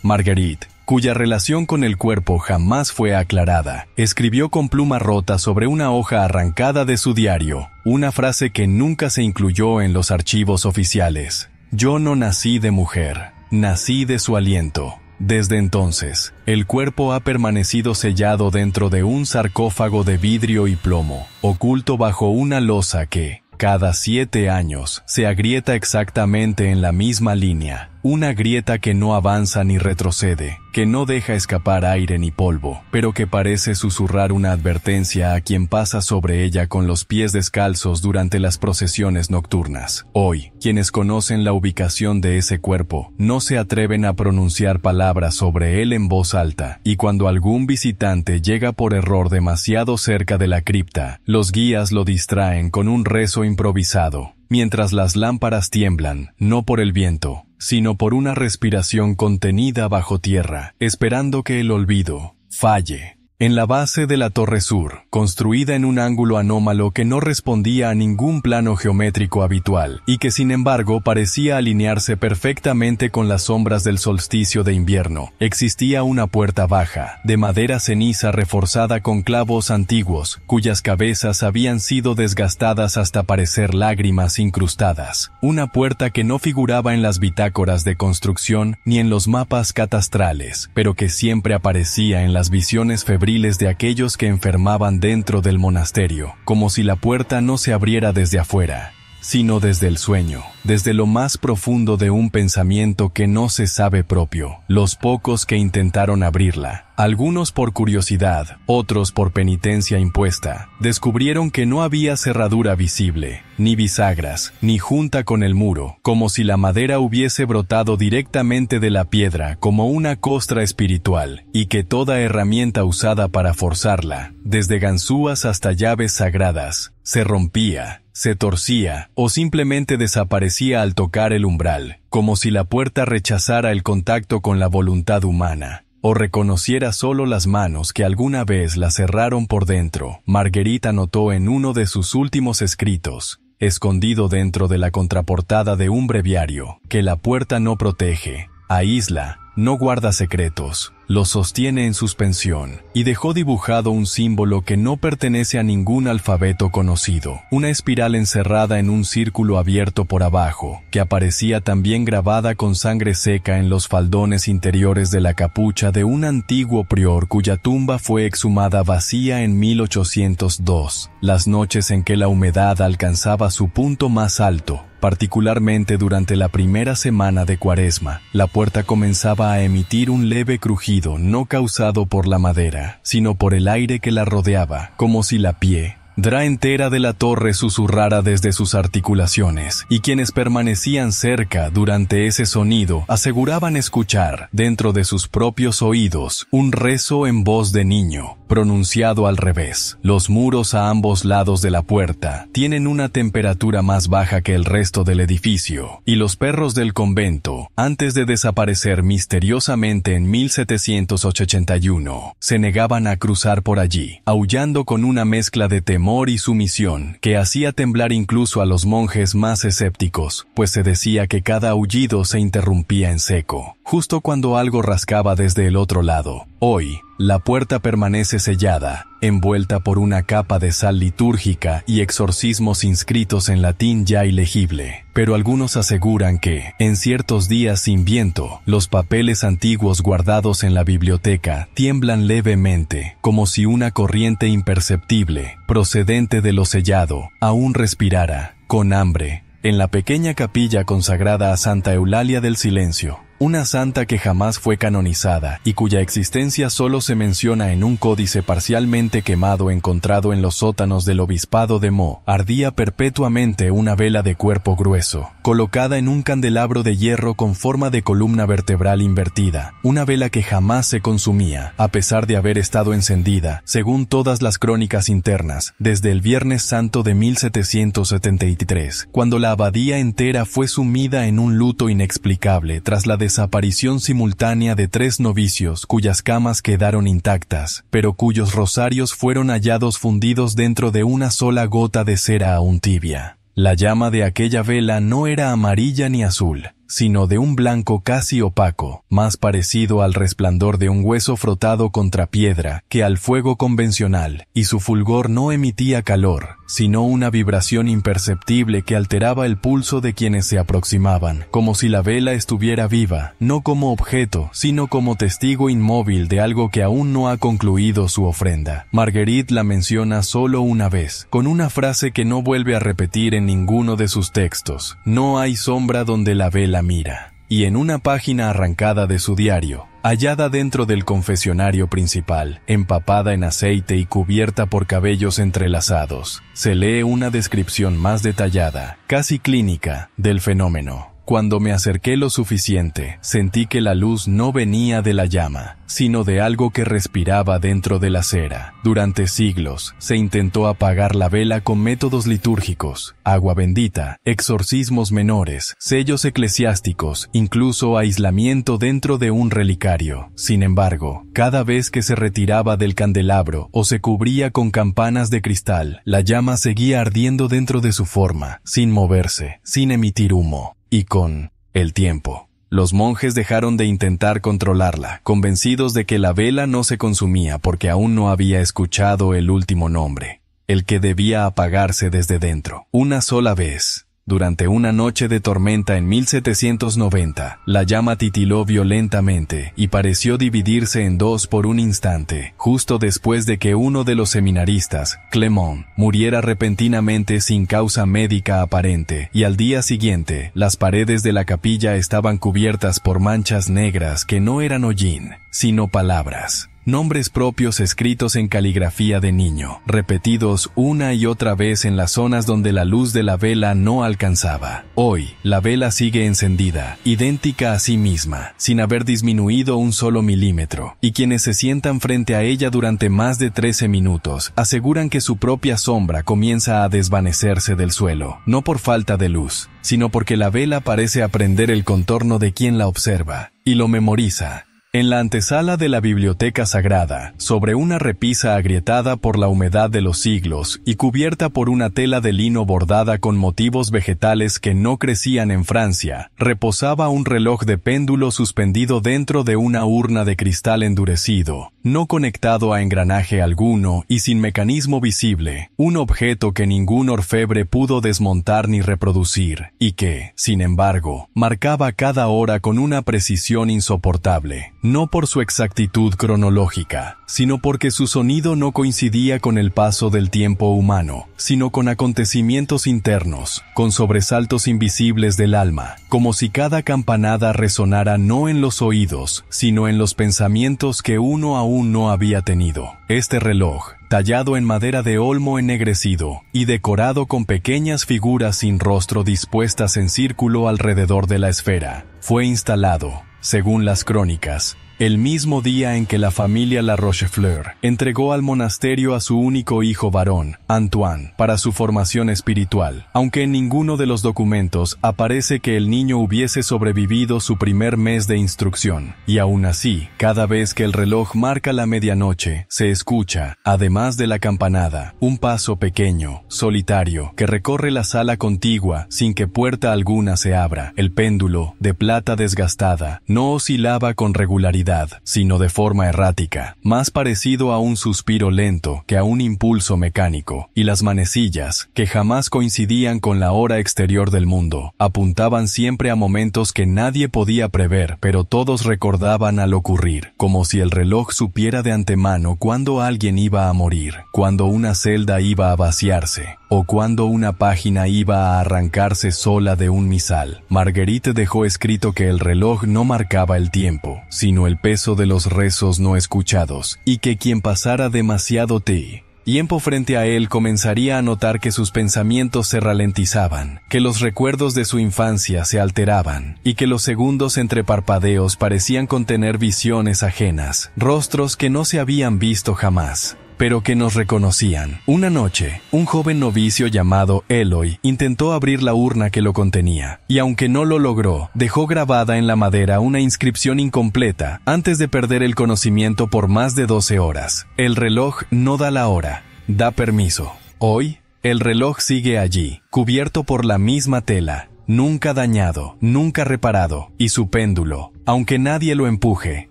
Marguerite, cuya relación con el cuerpo jamás fue aclarada, escribió con pluma rota sobre una hoja arrancada de su diario, una frase que nunca se incluyó en los archivos oficiales: «Yo no nací de mujer. Nací de su aliento». Desde entonces, el cuerpo ha permanecido sellado dentro de un sarcófago de vidrio y plomo, oculto bajo una losa que, cada 7 años, se agrieta exactamente en la misma línea, una grieta que no avanza ni retrocede, que no deja escapar aire ni polvo, pero que parece susurrar una advertencia a quien pasa sobre ella con los pies descalzos durante las procesiones nocturnas. Hoy, quienes conocen la ubicación de ese cuerpo, no se atreven a pronunciar palabras sobre él en voz alta, y cuando algún visitante llega por error demasiado cerca de la cripta, los guías lo distraen con un rezo improvisado, mientras las lámparas tiemblan, no por el viento, sino por una respiración contenida bajo tierra, esperando que el olvido falle. En la base de la torre sur, construida en un ángulo anómalo que no respondía a ningún plano geométrico habitual, y que sin embargo parecía alinearse perfectamente con las sombras del solsticio de invierno, existía una puerta baja, de madera ceniza reforzada con clavos antiguos, cuyas cabezas habían sido desgastadas hasta parecer lágrimas incrustadas. Una puerta que no figuraba en las bitácoras de construcción ni en los mapas catastrales, pero que siempre aparecía en las visiones febriles de aquellos que enfermaban dentro del monasterio, como si la puerta no se abriera desde afuera, sino desde el sueño, desde lo más profundo de un pensamiento que no se sabe propio. Los pocos que intentaron abrirla, algunos por curiosidad, otros por penitencia impuesta, descubrieron que no había cerradura visible, ni bisagras, ni junta con el muro, como si la madera hubiese brotado directamente de la piedra como una costra espiritual, y que toda herramienta usada para forzarla, desde ganzúas hasta llaves sagradas, se rompía, se torcía o simplemente desaparecía al tocar el umbral, como si la puerta rechazara el contacto con la voluntad humana, o reconociera solo las manos que alguna vez la cerraron por dentro. Marguerite anotó en uno de sus últimos escritos, escondido dentro de la contraportada de un breviario, que la puerta no protege, aísla, no guarda secretos, lo sostiene en suspensión, y dejó dibujado un símbolo que no pertenece a ningún alfabeto conocido, una espiral encerrada en un círculo abierto por abajo, que aparecía también grabada con sangre seca en los faldones interiores de la capucha de un antiguo prior cuya tumba fue exhumada vacía en 1802, las noches en que la humedad alcanzaba su punto más alto. Particularmente durante la primera semana de Cuaresma, la puerta comenzaba a emitir un leve crujido no causado por la madera, sino por el aire que la rodeaba, como si la piedra entera de la torre susurrara desde sus articulaciones, y quienes permanecían cerca durante ese sonido aseguraban escuchar, dentro de sus propios oídos, un rezo en voz de niño, pronunciado al revés. Los muros a ambos lados de la puerta tienen una temperatura más baja que el resto del edificio, y los perros del convento, antes de desaparecer misteriosamente en 1781, se negaban a cruzar por allí, aullando con una mezcla de temor y sumisión que hacía temblar incluso a los monjes más escépticos, pues se decía que cada aullido se interrumpía en seco, justo cuando algo rascaba desde el otro lado. Hoy, la puerta permanece sellada, envuelta por una capa de sal litúrgica y exorcismos inscritos en latín ya ilegible, pero algunos aseguran que, en ciertos días sin viento, los papeles antiguos guardados en la biblioteca tiemblan levemente, como si una corriente imperceptible, procedente de lo sellado, aún respirara, con hambre, en la pequeña capilla consagrada a Santa Eulalia del Silencio. Una santa que jamás fue canonizada y cuya existencia solo se menciona en un códice parcialmente quemado encontrado en los sótanos del obispado de Meaux, ardía perpetuamente una vela de cuerpo grueso, colocada en un candelabro de hierro con forma de columna vertebral invertida, una vela que jamás se consumía, a pesar de haber estado encendida, según todas las crónicas internas, desde el Viernes Santo de 1773, cuando la abadía entera fue sumida en un luto inexplicable tras la desaparición simultánea de 3 novicios cuyas camas quedaron intactas, pero cuyos rosarios fueron hallados fundidos dentro de una sola gota de cera aún tibia. La llama de aquella vela no era amarilla ni azul, sino de un blanco casi opaco, más parecido al resplandor de un hueso frotado contra piedra que al fuego convencional, y su fulgor no emitía calor, sino una vibración imperceptible que alteraba el pulso de quienes se aproximaban, como si la vela estuviera viva, no como objeto, sino como testigo inmóvil de algo que aún no ha concluido su ofrenda. Marguerite la menciona solo una vez, con una frase que no vuelve a repetir en ninguno de sus textos: no hay sombra donde la vela mira. y en una página arrancada de su diario, hallada dentro del confesionario principal, empapada en aceite y cubierta por cabellos entrelazados, se lee una descripción más detallada, casi clínica, del fenómeno. Cuando me acerqué lo suficiente, sentí que la luz no venía de la llama, sino de algo que respiraba dentro de la cera. Durante siglos, se intentó apagar la vela con métodos litúrgicos, agua bendita, exorcismos menores, sellos eclesiásticos, incluso aislamiento dentro de un relicario. Sin embargo, cada vez que se retiraba del candelabro o se cubría con campanas de cristal, la llama seguía ardiendo dentro de su forma, sin moverse, sin emitir humo. Y con el tiempo, los monjes dejaron de intentar controlarla, convencidos de que la vela no se consumía porque aún no había escuchado el último nombre, el que debía apagarse desde dentro. Una sola vez, durante una noche de tormenta en 1790, la llama titiló violentamente y pareció dividirse en dos por un instante, justo después de que uno de los seminaristas, Clement, muriera repentinamente sin causa médica aparente, y al día siguiente, las paredes de la capilla estaban cubiertas por manchas negras que no eran hollín, sino palabras. Nombres propios escritos en caligrafía de niño, repetidos una y otra vez en las zonas donde la luz de la vela no alcanzaba. Hoy, la vela sigue encendida, idéntica a sí misma, sin haber disminuido un solo milímetro, y quienes se sientan frente a ella durante más de 13 minutos aseguran que su propia sombra comienza a desvanecerse del suelo, no por falta de luz, sino porque la vela parece aprender el contorno de quien la observa, y lo memoriza. En la antesala de la biblioteca sagrada, sobre una repisa agrietada por la humedad de los siglos y cubierta por una tela de lino bordada con motivos vegetales que no crecían en Francia, reposaba un reloj de péndulo suspendido dentro de una urna de cristal endurecido, no conectado a engranaje alguno y sin mecanismo visible, un objeto que ningún orfebre pudo desmontar ni reproducir, y que, sin embargo, marcaba cada hora con una precisión insoportable. No por su exactitud cronológica, sino porque su sonido no coincidía con el paso del tiempo humano, sino con acontecimientos internos, con sobresaltos invisibles del alma, como si cada campanada resonara no en los oídos, sino en los pensamientos que uno aún no había tenido. Este reloj, tallado en madera de olmo ennegrecido y decorado con pequeñas figuras sin rostro dispuestas en círculo alrededor de la esfera, fue instalado, según las crónicas, el mismo día en que la familia La Rochefleur entregó al monasterio a su único hijo varón, Antoine, para su formación espiritual, aunque en ninguno de los documentos aparece que el niño hubiese sobrevivido su primer mes de instrucción, y aún así, cada vez que el reloj marca la medianoche, se escucha, además de la campanada, un paso pequeño, solitario, que recorre la sala contigua sin que puerta alguna se abra. El péndulo, de plata desgastada, no oscilaba con regularidad, sino de forma errática, más parecido a un suspiro lento que a un impulso mecánico, y las manecillas, que jamás coincidían con la hora exterior del mundo, apuntaban siempre a momentos que nadie podía prever, pero todos recordaban al ocurrir, como si el reloj supiera de antemano cuándo alguien iba a morir, cuándo una celda iba a vaciarse, o cuándo una página iba a arrancarse sola de un misal. Marguerite dejó escrito que el reloj no marcaba el tiempo, sino el peso de los rezos no escuchados, y que quien pasara demasiado tiempo frente a él comenzaría a notar que sus pensamientos se ralentizaban, que los recuerdos de su infancia se alteraban, y que los segundos entre parpadeos parecían contener visiones ajenas, rostros que no se habían visto jamás, pero que nos reconocían. Una noche, un joven novicio llamado Eloy intentó abrir la urna que lo contenía, y aunque no lo logró, dejó grabada en la madera una inscripción incompleta antes de perder el conocimiento por más de 12 horas. El reloj no da la hora, da permiso. Hoy, el reloj sigue allí, cubierto por la misma tela, nunca dañado, nunca reparado, y su péndulo, aunque nadie lo empuje,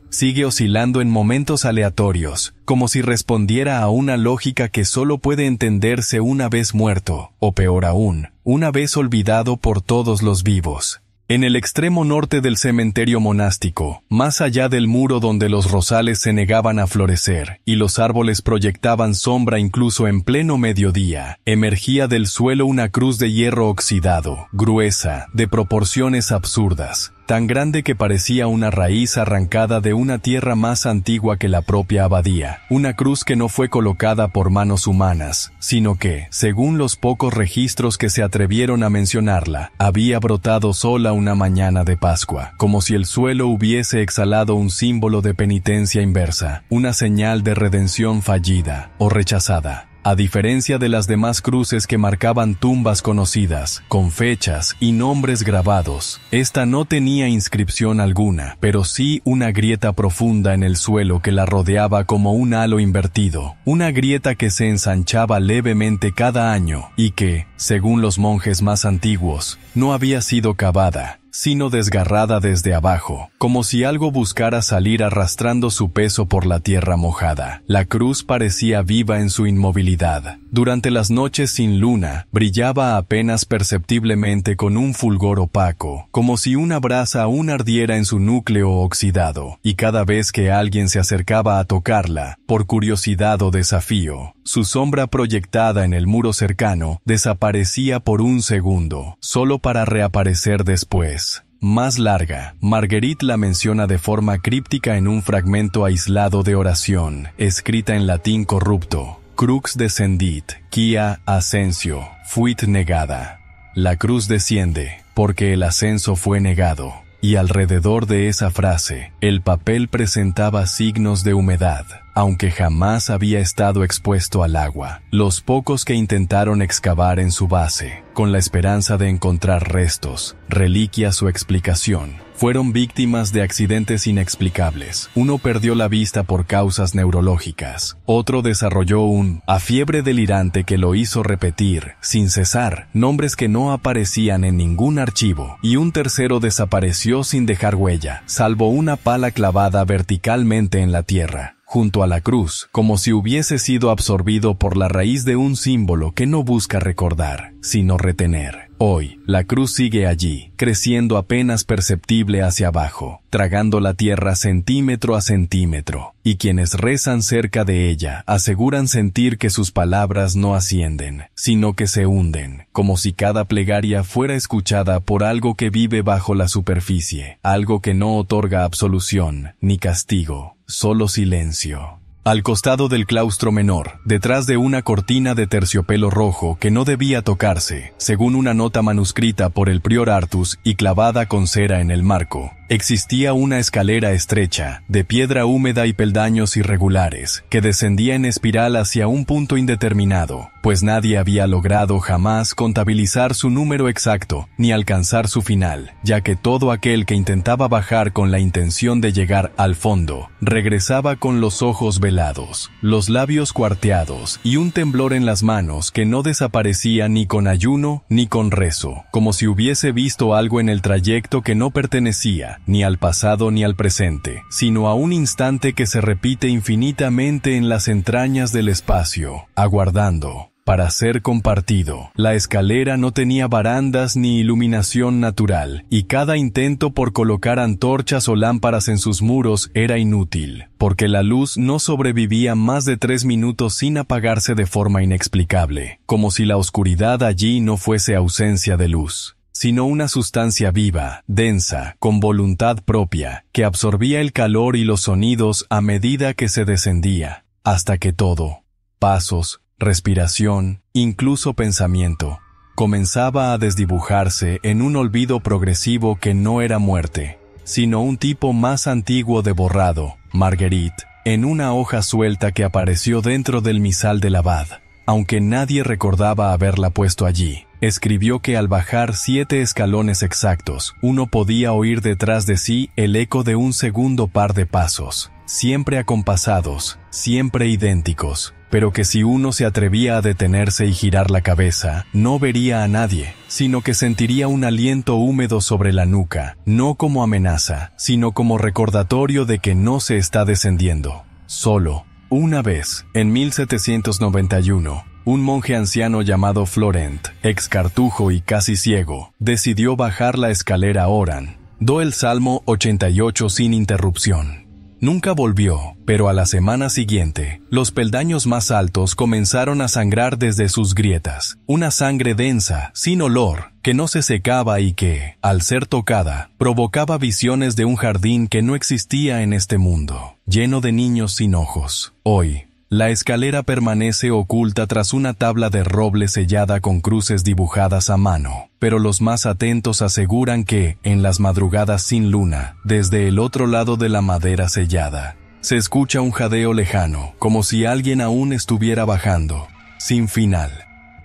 sigue oscilando en momentos aleatorios, como si respondiera a una lógica que solo puede entenderse una vez muerto, o peor aún, una vez olvidado por todos los vivos. En el extremo norte del cementerio monástico, más allá del muro donde los rosales se negaban a florecer y los árboles proyectaban sombra incluso en pleno mediodía, emergía del suelo una cruz de hierro oxidado, gruesa, de proporciones absurdas, tan grande que parecía una raíz arrancada de una tierra más antigua que la propia abadía, una cruz que no fue colocada por manos humanas, sino que, según los pocos registros que se atrevieron a mencionarla, había brotado sola una mañana de Pascua, como si el suelo hubiese exhalado un símbolo de penitencia inversa, una señal de redención fallida o rechazada. A diferencia de las demás cruces que marcaban tumbas conocidas, con fechas y nombres grabados, esta no tenía inscripción alguna, pero sí una grieta profunda en el suelo que la rodeaba como un halo invertido, una grieta que se ensanchaba levemente cada año y que, según los monjes más antiguos, no había sido cavada, sino desgarrada desde abajo, como si algo buscara salir arrastrando su peso por la tierra mojada. La cruz parecía viva en su inmovilidad. Durante las noches sin luna, brillaba apenas perceptiblemente con un fulgor opaco, como si una brasa aún ardiera en su núcleo oxidado, y cada vez que alguien se acercaba a tocarla, por curiosidad o desafío, su sombra proyectada en el muro cercano desaparecía por un segundo, solo para reaparecer después. Más larga, Marguerite la menciona de forma críptica en un fragmento aislado de oración, escrita en latín corrupto: Crux descendit, quia ascensio, fuit negada. La cruz desciende, porque el ascenso fue negado. Y alrededor de esa frase, el papel presentaba signos de humedad, aunque jamás había estado expuesto al agua. Los pocos que intentaron excavar en su base, con la esperanza de encontrar restos, reliquias o explicación, fueron víctimas de accidentes inexplicables. Uno perdió la vista por causas neurológicas. Otro desarrolló a fiebre delirante que lo hizo repetir, sin cesar, nombres que no aparecían en ningún archivo. Y un tercero desapareció sin dejar huella, salvo una pala clavada verticalmente en la tierra, junto a la cruz, como si hubiese sido absorbido por la raíz de un símbolo que no busca recordar, sino retener. Hoy, la cruz sigue allí, creciendo apenas perceptible hacia abajo, tragando la tierra centímetro a centímetro, y quienes rezan cerca de ella aseguran sentir que sus palabras no ascienden, sino que se hunden, como si cada plegaria fuera escuchada por algo que vive bajo la superficie, algo que no otorga absolución ni castigo, solo silencio. Al costado del claustro menor, detrás de una cortina de terciopelo rojo que no debía tocarse, según una nota manuscrita por el prior Artus y clavada con cera en el marco, existía una escalera estrecha, de piedra húmeda y peldaños irregulares, que descendía en espiral hacia un punto indeterminado, pues nadie había logrado jamás contabilizar su número exacto, ni alcanzar su final, ya que todo aquel que intentaba bajar con la intención de llegar al fondo, regresaba con los ojos velados, los labios cuarteados y un temblor en las manos que no desaparecía ni con ayuno ni con rezo, como si hubiese visto algo en el trayecto que no pertenecía ni al pasado ni al presente, sino a un instante que se repite infinitamente en las entrañas del espacio, aguardando para ser compartido. La escalera no tenía barandas ni iluminación natural, y cada intento por colocar antorchas o lámparas en sus muros era inútil, porque la luz no sobrevivía más de 3 minutos sin apagarse de forma inexplicable, como si la oscuridad allí no fuese ausencia de luz, sino una sustancia viva, densa, con voluntad propia, que absorbía el calor y los sonidos a medida que se descendía, hasta que todo, pasos, respiración, incluso pensamiento, comenzaba a desdibujarse en un olvido progresivo que no era muerte, sino un tipo más antiguo de borrado, Marguerite, en una hoja suelta que apareció dentro del misal del abad, aunque nadie recordaba haberla puesto allí. Escribió que al bajar 7 escalones exactos, uno podía oír detrás de sí el eco de un segundo par de pasos, siempre acompasados, siempre idénticos, pero que si uno se atrevía a detenerse y girar la cabeza, no vería a nadie, sino que sentiría un aliento húmedo sobre la nuca, no como amenaza, sino como recordatorio de que no se está descendiendo. Solo, una vez, en 1791, un monje anciano llamado Florent, ex cartujo y casi ciego, decidió bajar la escalera Oran. Do el Salmo 88 sin interrupción. Nunca volvió, pero a la semana siguiente, los peldaños más altos comenzaron a sangrar desde sus grietas, una sangre densa, sin olor, que no se secaba y que, al ser tocada, provocaba visiones de un jardín que no existía en este mundo, lleno de niños sin ojos. Hoy, la escalera permanece oculta tras una tabla de roble sellada con cruces dibujadas a mano, pero los más atentos aseguran que, en las madrugadas sin luna, desde el otro lado de la madera sellada, se escucha un jadeo lejano, como si alguien aún estuviera bajando, sin final.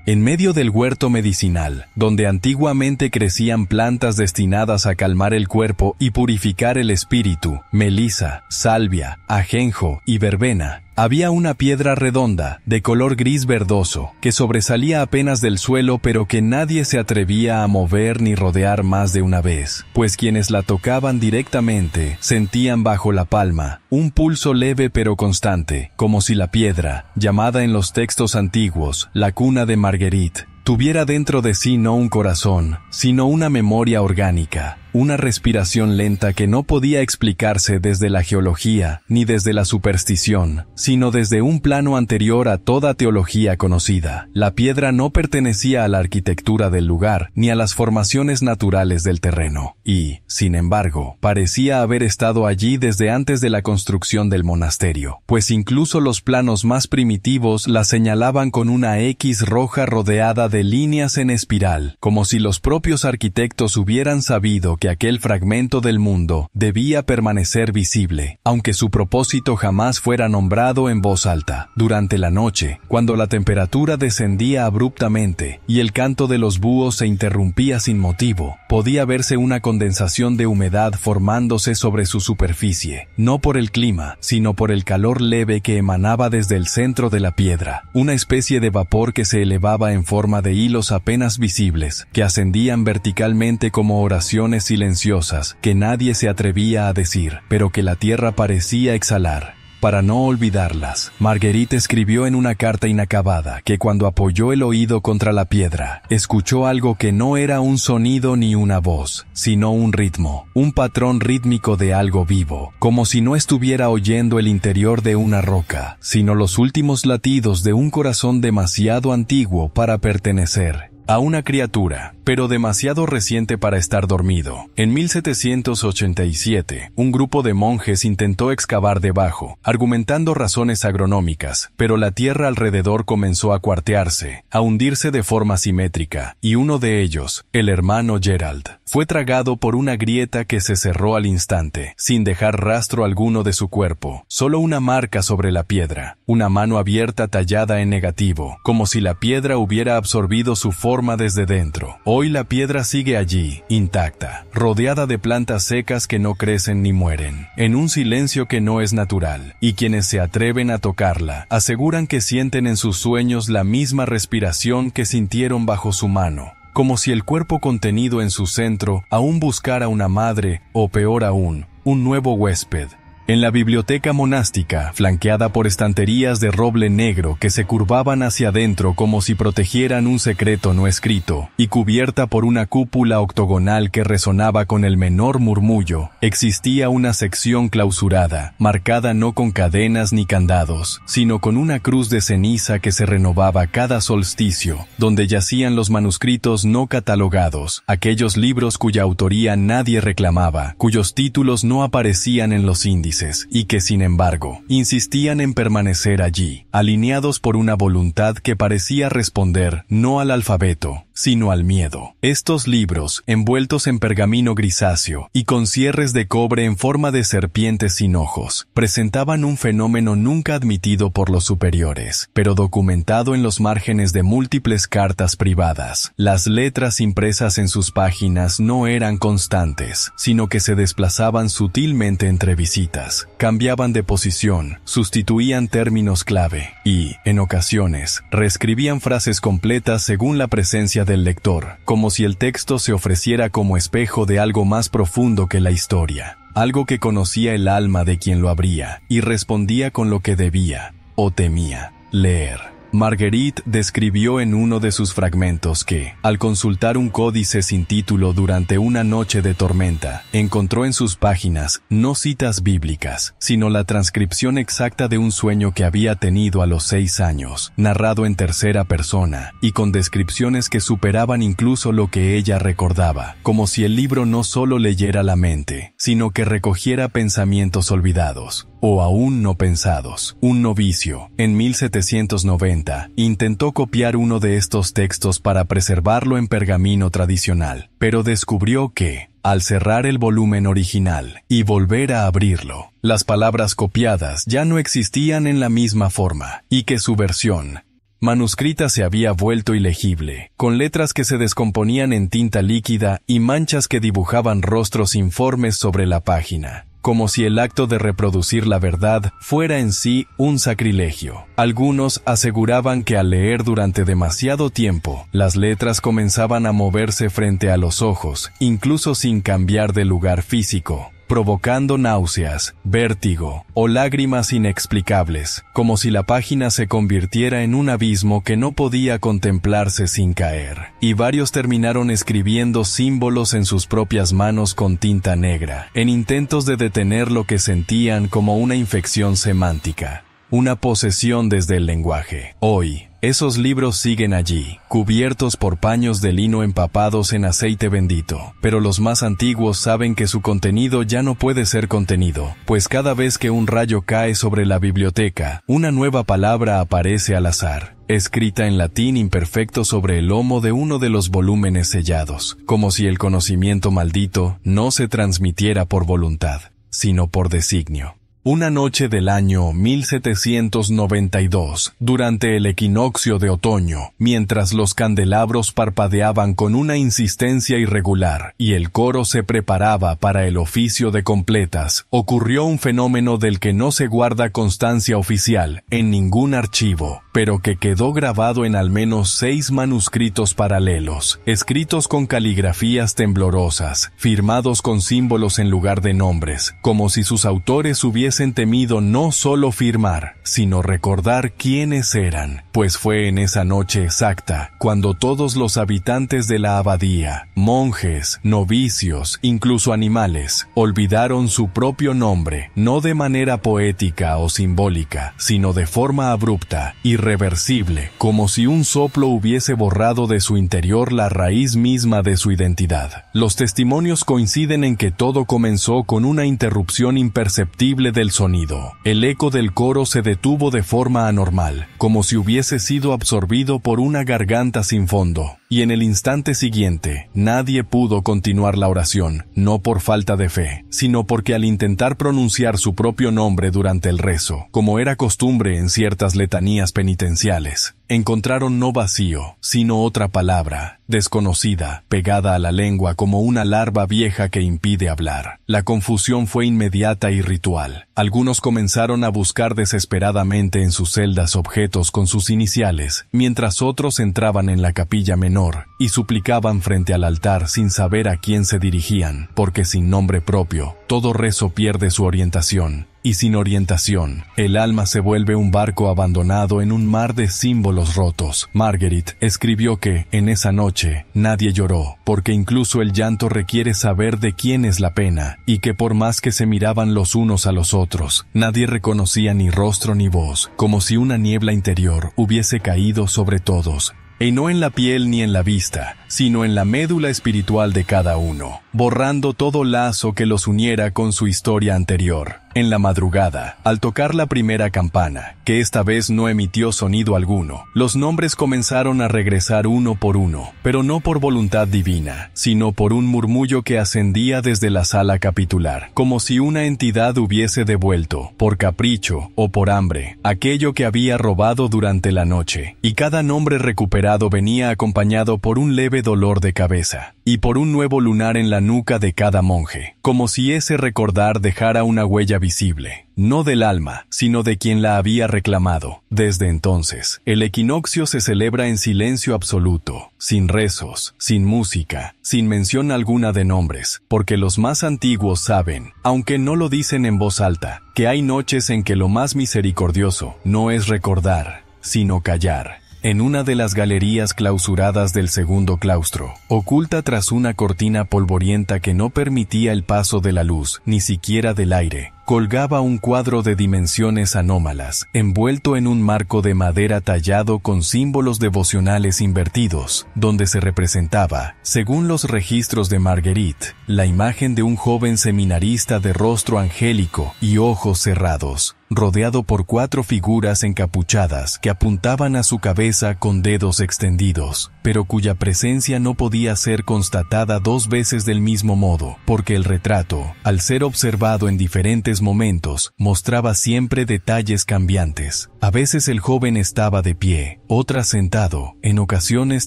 En medio del huerto medicinal, donde antiguamente crecían plantas destinadas a calmar el cuerpo y purificar el espíritu, melisa, salvia, ajenjo y verbena, había una piedra redonda, de color gris verdoso, que sobresalía apenas del suelo pero que nadie se atrevía a mover ni rodear más de una vez, pues quienes la tocaban directamente sentían bajo la palma un pulso leve pero constante, como si la piedra, llamada en los textos antiguos la cuna de Marguerite, tuviera dentro de sí no un corazón, sino una memoria orgánica, una respiración lenta que no podía explicarse desde la geología ni desde la superstición, sino desde un plano anterior a toda teología conocida. La piedra no pertenecía a la arquitectura del lugar ni a las formaciones naturales del terreno, y, sin embargo, parecía haber estado allí desde antes de la construcción del monasterio, pues incluso los planos más primitivos la señalaban con una X roja rodeada de líneas en espiral, como si los propios arquitectos hubieran sabido que aquel fragmento del mundo debía permanecer visible, aunque su propósito jamás fuera nombrado en voz alta. Durante la noche, cuando la temperatura descendía abruptamente y el canto de los búhos se interrumpía sin motivo, podía verse una condensación de humedad formándose sobre su superficie, no por el clima, sino por el calor leve que emanaba desde el centro de la piedra, una especie de vapor que se elevaba en forma de hilos apenas visibles, que ascendían verticalmente como oraciones silenciosas que nadie se atrevía a decir, pero que la tierra parecía exhalar. Para no olvidarlas, Marguerite escribió en una carta inacabada que cuando apoyó el oído contra la piedra, escuchó algo que no era un sonido ni una voz, sino un ritmo, un patrón rítmico de algo vivo, como si no estuviera oyendo el interior de una roca, sino los últimos latidos de un corazón demasiado antiguo para pertenecer a una criatura, pero demasiado reciente para estar dormido. En 1787, un grupo de monjes intentó excavar debajo, argumentando razones agronómicas, pero la tierra alrededor comenzó a cuartearse, a hundirse de forma simétrica, y uno de ellos, el hermano Gerald, fue tragado por una grieta que se cerró al instante, sin dejar rastro alguno de su cuerpo, solo una marca sobre la piedra, una mano abierta tallada en negativo, como si la piedra hubiera absorbido su forma desde dentro. Hoy la piedra sigue allí, intacta, rodeada de plantas secas que no crecen ni mueren, en un silencio que no es natural, y quienes se atreven a tocarla, aseguran que sienten en sus sueños la misma respiración que sintieron bajo su mano, como si el cuerpo contenido en su centro aún buscara una madre, o peor aún, un nuevo huésped. En la biblioteca monástica, flanqueada por estanterías de roble negro que se curvaban hacia adentro como si protegieran un secreto no escrito, y cubierta por una cúpula octogonal que resonaba con el menor murmullo, existía una sección clausurada, marcada no con cadenas ni candados, sino con una cruz de ceniza que se renovaba cada solsticio, donde yacían los manuscritos no catalogados, aquellos libros cuya autoría nadie reclamaba, cuyos títulos no aparecían en los índices, y que sin embargo, insistían en permanecer allí, alineados por una voluntad que parecía responder no al alfabeto, sino al miedo. Estos libros, envueltos en pergamino grisáceo y con cierres de cobre en forma de serpientes sin ojos, presentaban un fenómeno nunca admitido por los superiores, pero documentado en los márgenes de múltiples cartas privadas. Las letras impresas en sus páginas no eran constantes, sino que se desplazaban sutilmente entre visitas, cambiaban de posición, sustituían términos clave y, en ocasiones, reescribían frases completas según la presencia del lector, como si el texto se ofreciera como espejo de algo más profundo que la historia, algo que conocía el alma de quien lo abría y respondía con lo que debía, o temía, leer. Marguerite describió en uno de sus fragmentos que, al consultar un códice sin título durante una noche de tormenta, encontró en sus páginas no citas bíblicas, sino la transcripción exacta de un sueño que había tenido a los 6 años, narrado en tercera persona, y con descripciones que superaban incluso lo que ella recordaba, como si el libro no solo leyera la mente, sino que recogiera pensamientos olvidados, o aún no pensados. Un novicio, en 1790, intentó copiar uno de estos textos para preservarlo en pergamino tradicional, pero descubrió que, al cerrar el volumen original y volver a abrirlo, las palabras copiadas ya no existían en la misma forma, y que su versión manuscrita se había vuelto ilegible, con letras que se descomponían en tinta líquida y manchas que dibujaban rostros informes sobre la página, como si el acto de reproducir la verdad fuera en sí un sacrilegio. Algunos aseguraban que al leer durante demasiado tiempo, las letras comenzaban a moverse frente a los ojos, incluso sin cambiar de lugar físico, provocando náuseas, vértigo o lágrimas inexplicables, como si la página se convirtiera en un abismo que no podía contemplarse sin caer. Y varios terminaron escribiendo símbolos en sus propias manos con tinta negra, en intentos de detener lo que sentían como una infección semántica, una posesión desde el lenguaje. Hoy, esos libros siguen allí, cubiertos por paños de lino empapados en aceite bendito, pero los más antiguos saben que su contenido ya no puede ser contenido, pues cada vez que un rayo cae sobre la biblioteca, una nueva palabra aparece al azar, escrita en latín imperfecto sobre el lomo de uno de los volúmenes sellados, como si el conocimiento maldito no se transmitiera por voluntad, sino por designio. Una noche del año 1792, durante el equinoccio de otoño, mientras los candelabros parpadeaban con una insistencia irregular y el coro se preparaba para el oficio de completas, ocurrió un fenómeno del que no se guarda constancia oficial en ningún archivo, pero que quedó grabado en al menos 6 manuscritos paralelos, escritos con caligrafías temblorosas, firmados con símbolos en lugar de nombres, como si sus autores hubiesen temido no solo firmar, sino recordar quiénes eran, pues fue en esa noche exacta cuando todos los habitantes de la abadía, monjes, novicios, incluso animales, olvidaron su propio nombre, no de manera poética o simbólica, sino de forma abrupta, irreversible, como si un soplo hubiese borrado de su interior la raíz misma de su identidad. Los testimonios coinciden en que todo comenzó con una interrupción imperceptible del sonido. El eco del coro se detuvo de forma anormal, como si hubiese sido absorbido por una garganta sin fondo, y en el instante siguiente, nadie pudo continuar la oración, no por falta de fe, sino porque al intentar pronunciar su propio nombre durante el rezo, como era costumbre en ciertas letanías penitenciales, encontraron no vacío, sino otra palabra, desconocida, pegada a la lengua como una larva vieja que impide hablar. La confusión fue inmediata y ritual. Algunos comenzaron a buscar desesperadamente en sus celdas objetos con sus iniciales, mientras otros entraban en la capilla menor y suplicaban frente al altar sin saber a quién se dirigían, porque sin nombre propio, todo rezo pierde su orientación. Y sin orientación, el alma se vuelve un barco abandonado en un mar de símbolos rotos. Marguerite escribió que, en esa noche, nadie lloró, porque incluso el llanto requiere saber de quién es la pena, y que por más que se miraban los unos a los otros, nadie reconocía ni rostro ni voz, como si una niebla interior hubiese caído sobre todos, y no en la piel ni en la vista, sino en la médula espiritual de cada uno, borrando todo lazo que los uniera con su historia anterior. En la madrugada, al tocar la primera campana, que esta vez no emitió sonido alguno, los nombres comenzaron a regresar uno por uno, pero no por voluntad divina, sino por un murmullo que ascendía desde la sala capitular, como si una entidad hubiese devuelto, por capricho o por hambre, aquello que había robado durante la noche, y cada nombre recuperado venía acompañado por un leve dolor de cabeza, y por un nuevo lunar en la nuca de cada monje, como si ese recordar dejara una huella visible, no del alma, sino de quien la había reclamado. Desde entonces, el equinoccio se celebra en silencio absoluto, sin rezos, sin música, sin mención alguna de nombres, porque los más antiguos saben, aunque no lo dicen en voz alta, que hay noches en que lo más misericordioso no es recordar, sino callar. En una de las galerías clausuradas del segundo claustro, oculta tras una cortina polvorienta que no permitía el paso de la luz, ni siquiera del aire, colgaba un cuadro de dimensiones anómalas, envuelto en un marco de madera tallado con símbolos devocionales invertidos, donde se representaba, según los registros de Marguerite, la imagen de un joven seminarista de rostro angélico y ojos cerrados, rodeado por 4 figuras encapuchadas que apuntaban a su cabeza con dedos extendidos, pero cuya presencia no podía ser constatada 2 veces del mismo modo, porque el retrato, al ser observado en diferentes momentos, mostraba siempre detalles cambiantes. A veces el joven estaba de pie, otras sentado, en ocasiones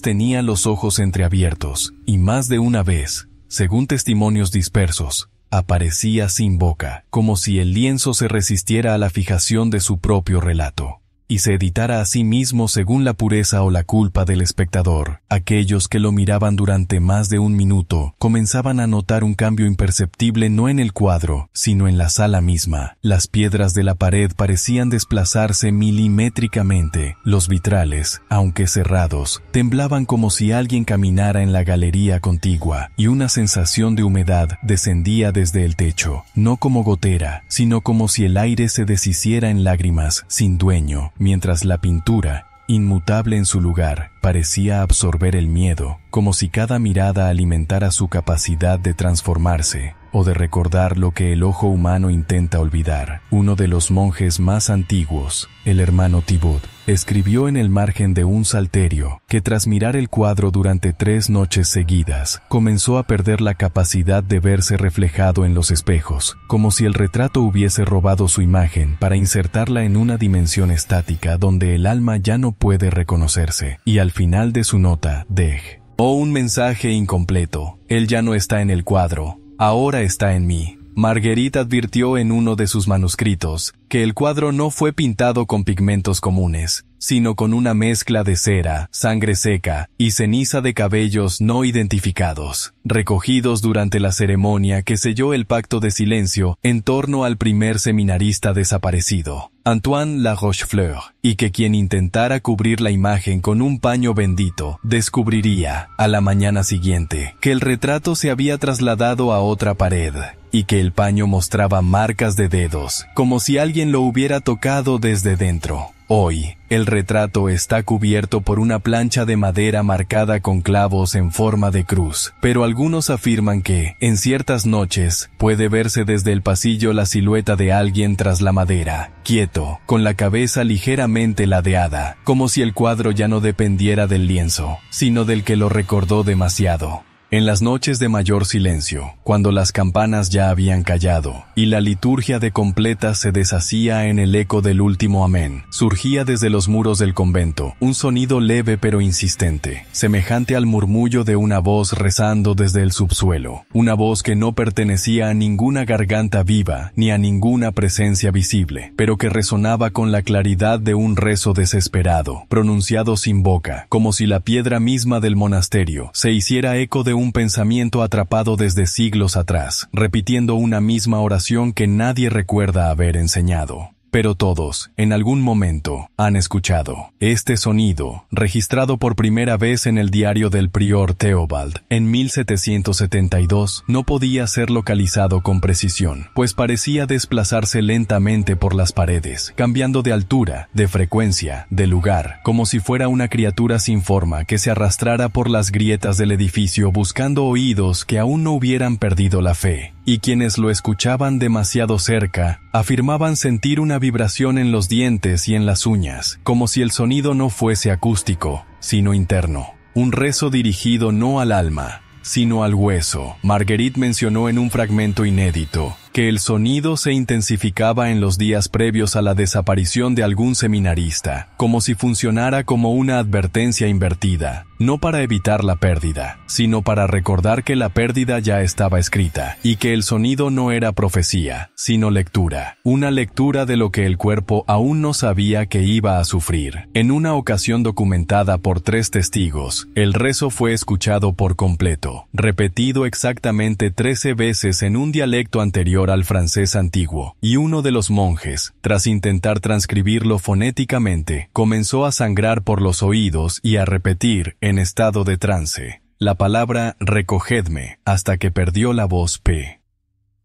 tenía los ojos entreabiertos, y más de una vez, según testimonios dispersos, aparecía sin boca, como si el lienzo se resistiera a la fijación de su propio relato, y se editara a sí mismo según la pureza o la culpa del espectador. Aquellos que lo miraban durante más de 1 minuto comenzaban a notar un cambio imperceptible no en el cuadro, sino en la sala misma. Las piedras de la pared parecían desplazarse milimétricamente. Los vitrales, aunque cerrados, temblaban como si alguien caminara en la galería contigua, y una sensación de humedad descendía desde el techo, no como gotera, sino como si el aire se deshiciera en lágrimas sin dueño, mientras la pintura, inmutable en su lugar, parecía absorber el miedo, como si cada mirada alimentara su capacidad de transformarse, o de recordar lo que el ojo humano intenta olvidar. Uno de los monjes más antiguos, el hermano Thibaut, escribió en el margen de un salterio que tras mirar el cuadro durante 3 noches seguidas, comenzó a perder la capacidad de verse reflejado en los espejos, como si el retrato hubiese robado su imagen para insertarla en una dimensión estática donde el alma ya no puede reconocerse. Y al final de su nota, dejó un mensaje incompleto: él ya no está en el cuadro, ahora está en mí. Marguerite advirtió en uno de sus manuscritos que el cuadro no fue pintado con pigmentos comunes, sino con una mezcla de cera, sangre seca y ceniza de cabellos no identificados, recogidos durante la ceremonia que selló el pacto de silencio en torno al primer seminarista desaparecido, Antoine La Rochefleur, y que quien intentara cubrir la imagen con un paño bendito descubriría, a la mañana siguiente, que el retrato se había trasladado a otra pared, y que el paño mostraba marcas de dedos, como si alguien lo hubiera tocado desde dentro. Hoy, el retrato está cubierto por una plancha de madera marcada con clavos en forma de cruz, pero algunos afirman que, en ciertas noches, puede verse desde el pasillo la silueta de alguien tras la madera, quieto, con la cabeza ligeramente ladeada, como si el cuadro ya no dependiera del lienzo, sino del que lo recordó demasiado. En las noches de mayor silencio, cuando las campanas ya habían callado y la liturgia de completa se deshacía en el eco del último amén, surgía desde los muros del convento un sonido leve pero insistente, semejante al murmullo de una voz rezando desde el subsuelo, una voz que no pertenecía a ninguna garganta viva ni a ninguna presencia visible, pero que resonaba con la claridad de un rezo desesperado, pronunciado sin boca, como si la piedra misma del monasterio se hiciera eco de un pensamiento atrapado desde siglos atrás, repitiendo una misma oración que nadie recuerda haber enseñado. Pero todos, en algún momento, han escuchado este sonido, registrado por primera vez en el diario del prior Theobald, en 1772, no podía ser localizado con precisión, pues parecía desplazarse lentamente por las paredes, cambiando de altura, de frecuencia, de lugar, como si fuera una criatura sin forma que se arrastrara por las grietas del edificio buscando oídos que aún no hubieran perdido la fe. Y quienes lo escuchaban demasiado cerca, afirmaban sentir una vibración en los dientes y en las uñas, como si el sonido no fuese acústico, sino interno. Un rezo dirigido no al alma, sino al hueso. Marguerite mencionó en un fragmento inédito que el sonido se intensificaba en los días previos a la desaparición de algún seminarista, como si funcionara como una advertencia invertida, no para evitar la pérdida, sino para recordar que la pérdida ya estaba escrita, y que el sonido no era profecía, sino lectura, una lectura de lo que el cuerpo aún no sabía que iba a sufrir. En una ocasión documentada por 3 testigos, el rezo fue escuchado por completo, repetido exactamente 13 veces en un dialecto anterior superior al francés antiguo, y uno de los monjes, tras intentar transcribirlo fonéticamente, comenzó a sangrar por los oídos y a repetir, en estado de trance, la palabra recogedme, hasta que perdió la voz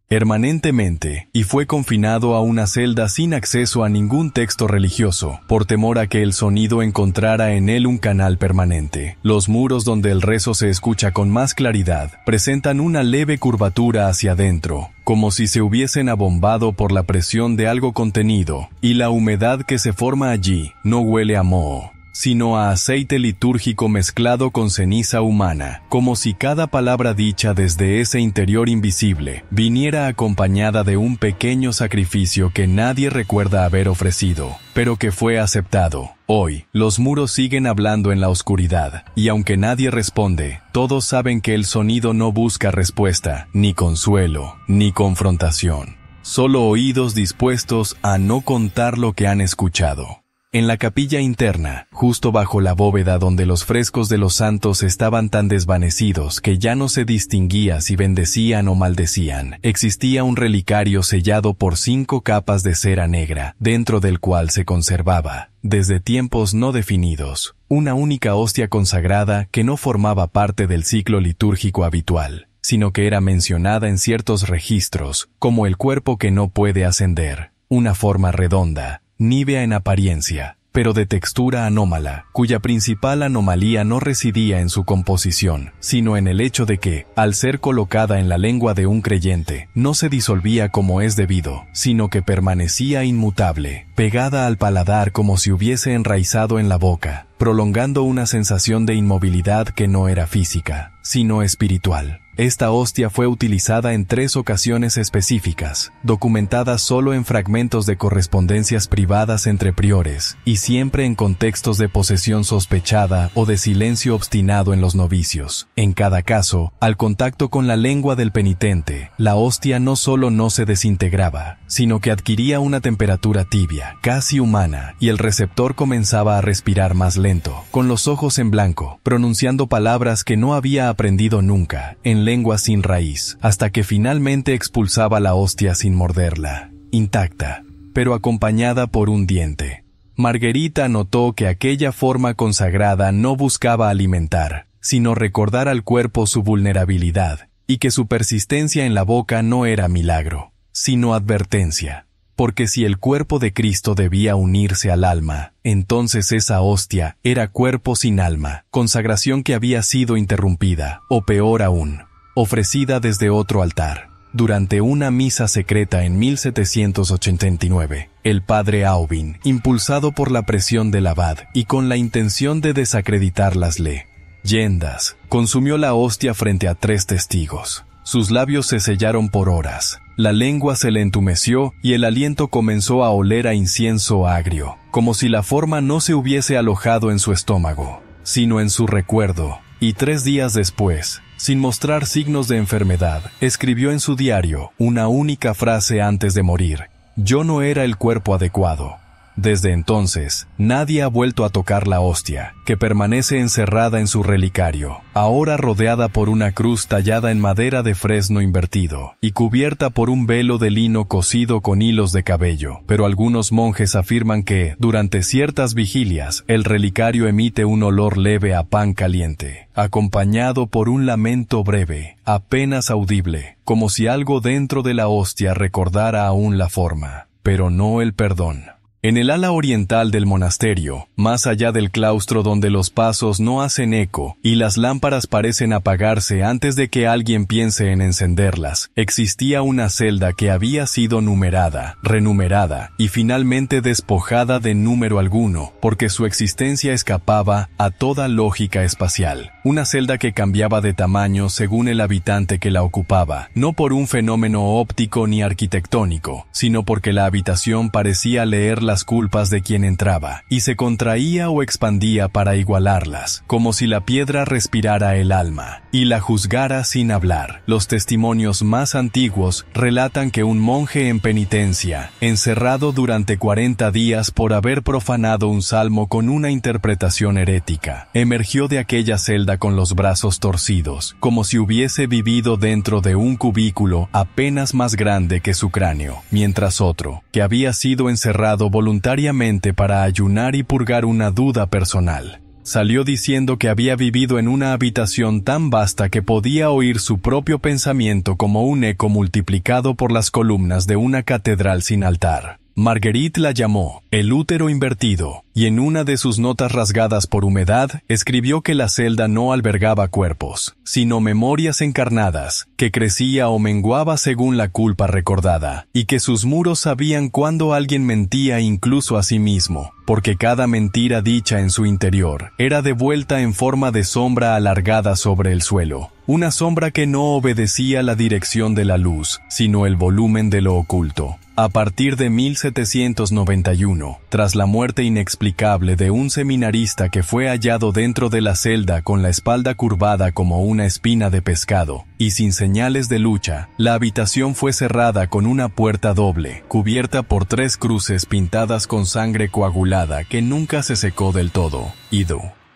permanentemente, y fue confinado a una celda sin acceso a ningún texto religioso, por temor a que el sonido encontrara en él un canal permanente. Los muros donde el rezo se escucha con más claridad presentan una leve curvatura hacia adentro, como si se hubiesen abombado por la presión de algo contenido, y la humedad que se forma allí no huele a moho, sino a aceite litúrgico mezclado con ceniza humana, como si cada palabra dicha desde ese interior invisible viniera acompañada de un pequeño sacrificio que nadie recuerda haber ofrecido, pero que fue aceptado. Hoy, los muros siguen hablando en la oscuridad, y aunque nadie responde, todos saben que el sonido no busca respuesta, ni consuelo, ni confrontación. Solo oídos dispuestos a no contar lo que han escuchado. En la capilla interna, justo bajo la bóveda donde los frescos de los santos estaban tan desvanecidos que ya no se distinguía si bendecían o maldecían, existía un relicario sellado por 5 capas de cera negra, dentro del cual se conservaba, desde tiempos no definidos, una única hostia consagrada que no formaba parte del ciclo litúrgico habitual, sino que era mencionada en ciertos registros, como el cuerpo que no puede ascender, una forma redonda, nívea en apariencia, pero de textura anómala, cuya principal anomalía no residía en su composición, sino en el hecho de que, al ser colocada en la lengua de un creyente, no se disolvía como es debido, sino que permanecía inmutable, pegada al paladar como si hubiese enraizado en la boca, prolongando una sensación de inmovilidad que no era física, sino espiritual. Esta hostia fue utilizada en 3 ocasiones específicas, documentadas solo en fragmentos de correspondencias privadas entre priores, y siempre en contextos de posesión sospechada o de silencio obstinado en los novicios. En cada caso, al contacto con la lengua del penitente, la hostia no solo no se desintegraba, sino que adquiría una temperatura tibia, casi humana, y el receptor comenzaba a respirar más lento, con los ojos en blanco, pronunciando palabras que no había aprendido nunca, en lengua sin raíz, hasta que finalmente expulsaba la hostia sin morderla, intacta, pero acompañada por un diente. Marguerita notó que aquella forma consagrada no buscaba alimentar, sino recordar al cuerpo su vulnerabilidad, y que su persistencia en la boca no era milagro, sino advertencia. Porque si el cuerpo de Cristo debía unirse al alma, entonces esa hostia era cuerpo sin alma, consagración que había sido interrumpida, o peor aún, ofrecida desde otro altar. Durante una misa secreta en 1789, el padre Aubin, impulsado por la presión del abad y con la intención de desacreditar las leyendas, consumió la hostia frente a 3 testigos. Sus labios se sellaron por horas, la lengua se le entumeció y el aliento comenzó a oler a incienso agrio, como si la forma no se hubiese alojado en su estómago, sino en su recuerdo. Y 3 días después, sin mostrar signos de enfermedad, escribió en su diario una única frase antes de morir: «Yo no era el cuerpo adecuado». Desde entonces, nadie ha vuelto a tocar la hostia, que permanece encerrada en su relicario, ahora rodeada por una cruz tallada en madera de fresno invertido, y cubierta por un velo de lino cosido con hilos de cabello. Pero algunos monjes afirman que, durante ciertas vigilias, el relicario emite un olor leve a pan caliente, acompañado por un lamento breve, apenas audible, como si algo dentro de la hostia recordara aún la forma, pero no el perdón. En el ala oriental del monasterio, más allá del claustro donde los pasos no hacen eco y las lámparas parecen apagarse antes de que alguien piense en encenderlas, existía una celda que había sido numerada, renumerada y finalmente despojada de número alguno, porque su existencia escapaba a toda lógica espacial. Una celda que cambiaba de tamaño según el habitante que la ocupaba, no por un fenómeno óptico ni arquitectónico, sino porque la habitación parecía leer las las culpas de quien entraba, y se contraía o expandía para igualarlas, como si la piedra respirara el alma, y la juzgara sin hablar. Los testimonios más antiguos relatan que un monje en penitencia, encerrado durante 40 días por haber profanado un salmo con una interpretación herética, emergió de aquella celda con los brazos torcidos, como si hubiese vivido dentro de un cubículo apenas más grande que su cráneo, mientras otro, que había sido encerrado voluntariamente para ayunar y purgar una duda personal, salió diciendo que había vivido en una habitación tan vasta que podía oír su propio pensamiento como un eco multiplicado por las columnas de una catedral sin altar. Marguerite la llamó el útero invertido, y en una de sus notas rasgadas por humedad, escribió que la celda no albergaba cuerpos, sino memorias encarnadas, que crecía o menguaba según la culpa recordada, y que sus muros sabían cuándo alguien mentía incluso a sí mismo, porque cada mentira dicha en su interior era devuelta en forma de sombra alargada sobre el suelo, una sombra que no obedecía la dirección de la luz, sino el volumen de lo oculto. A partir de 1791, tras la muerte inexplicable de un seminarista que fue hallado dentro de la celda con la espalda curvada como una espina de pescado, y sin señales de lucha, la habitación fue cerrada con una puerta doble, cubierta por 3 cruces pintadas con sangre coagulada que nunca se secó del todo.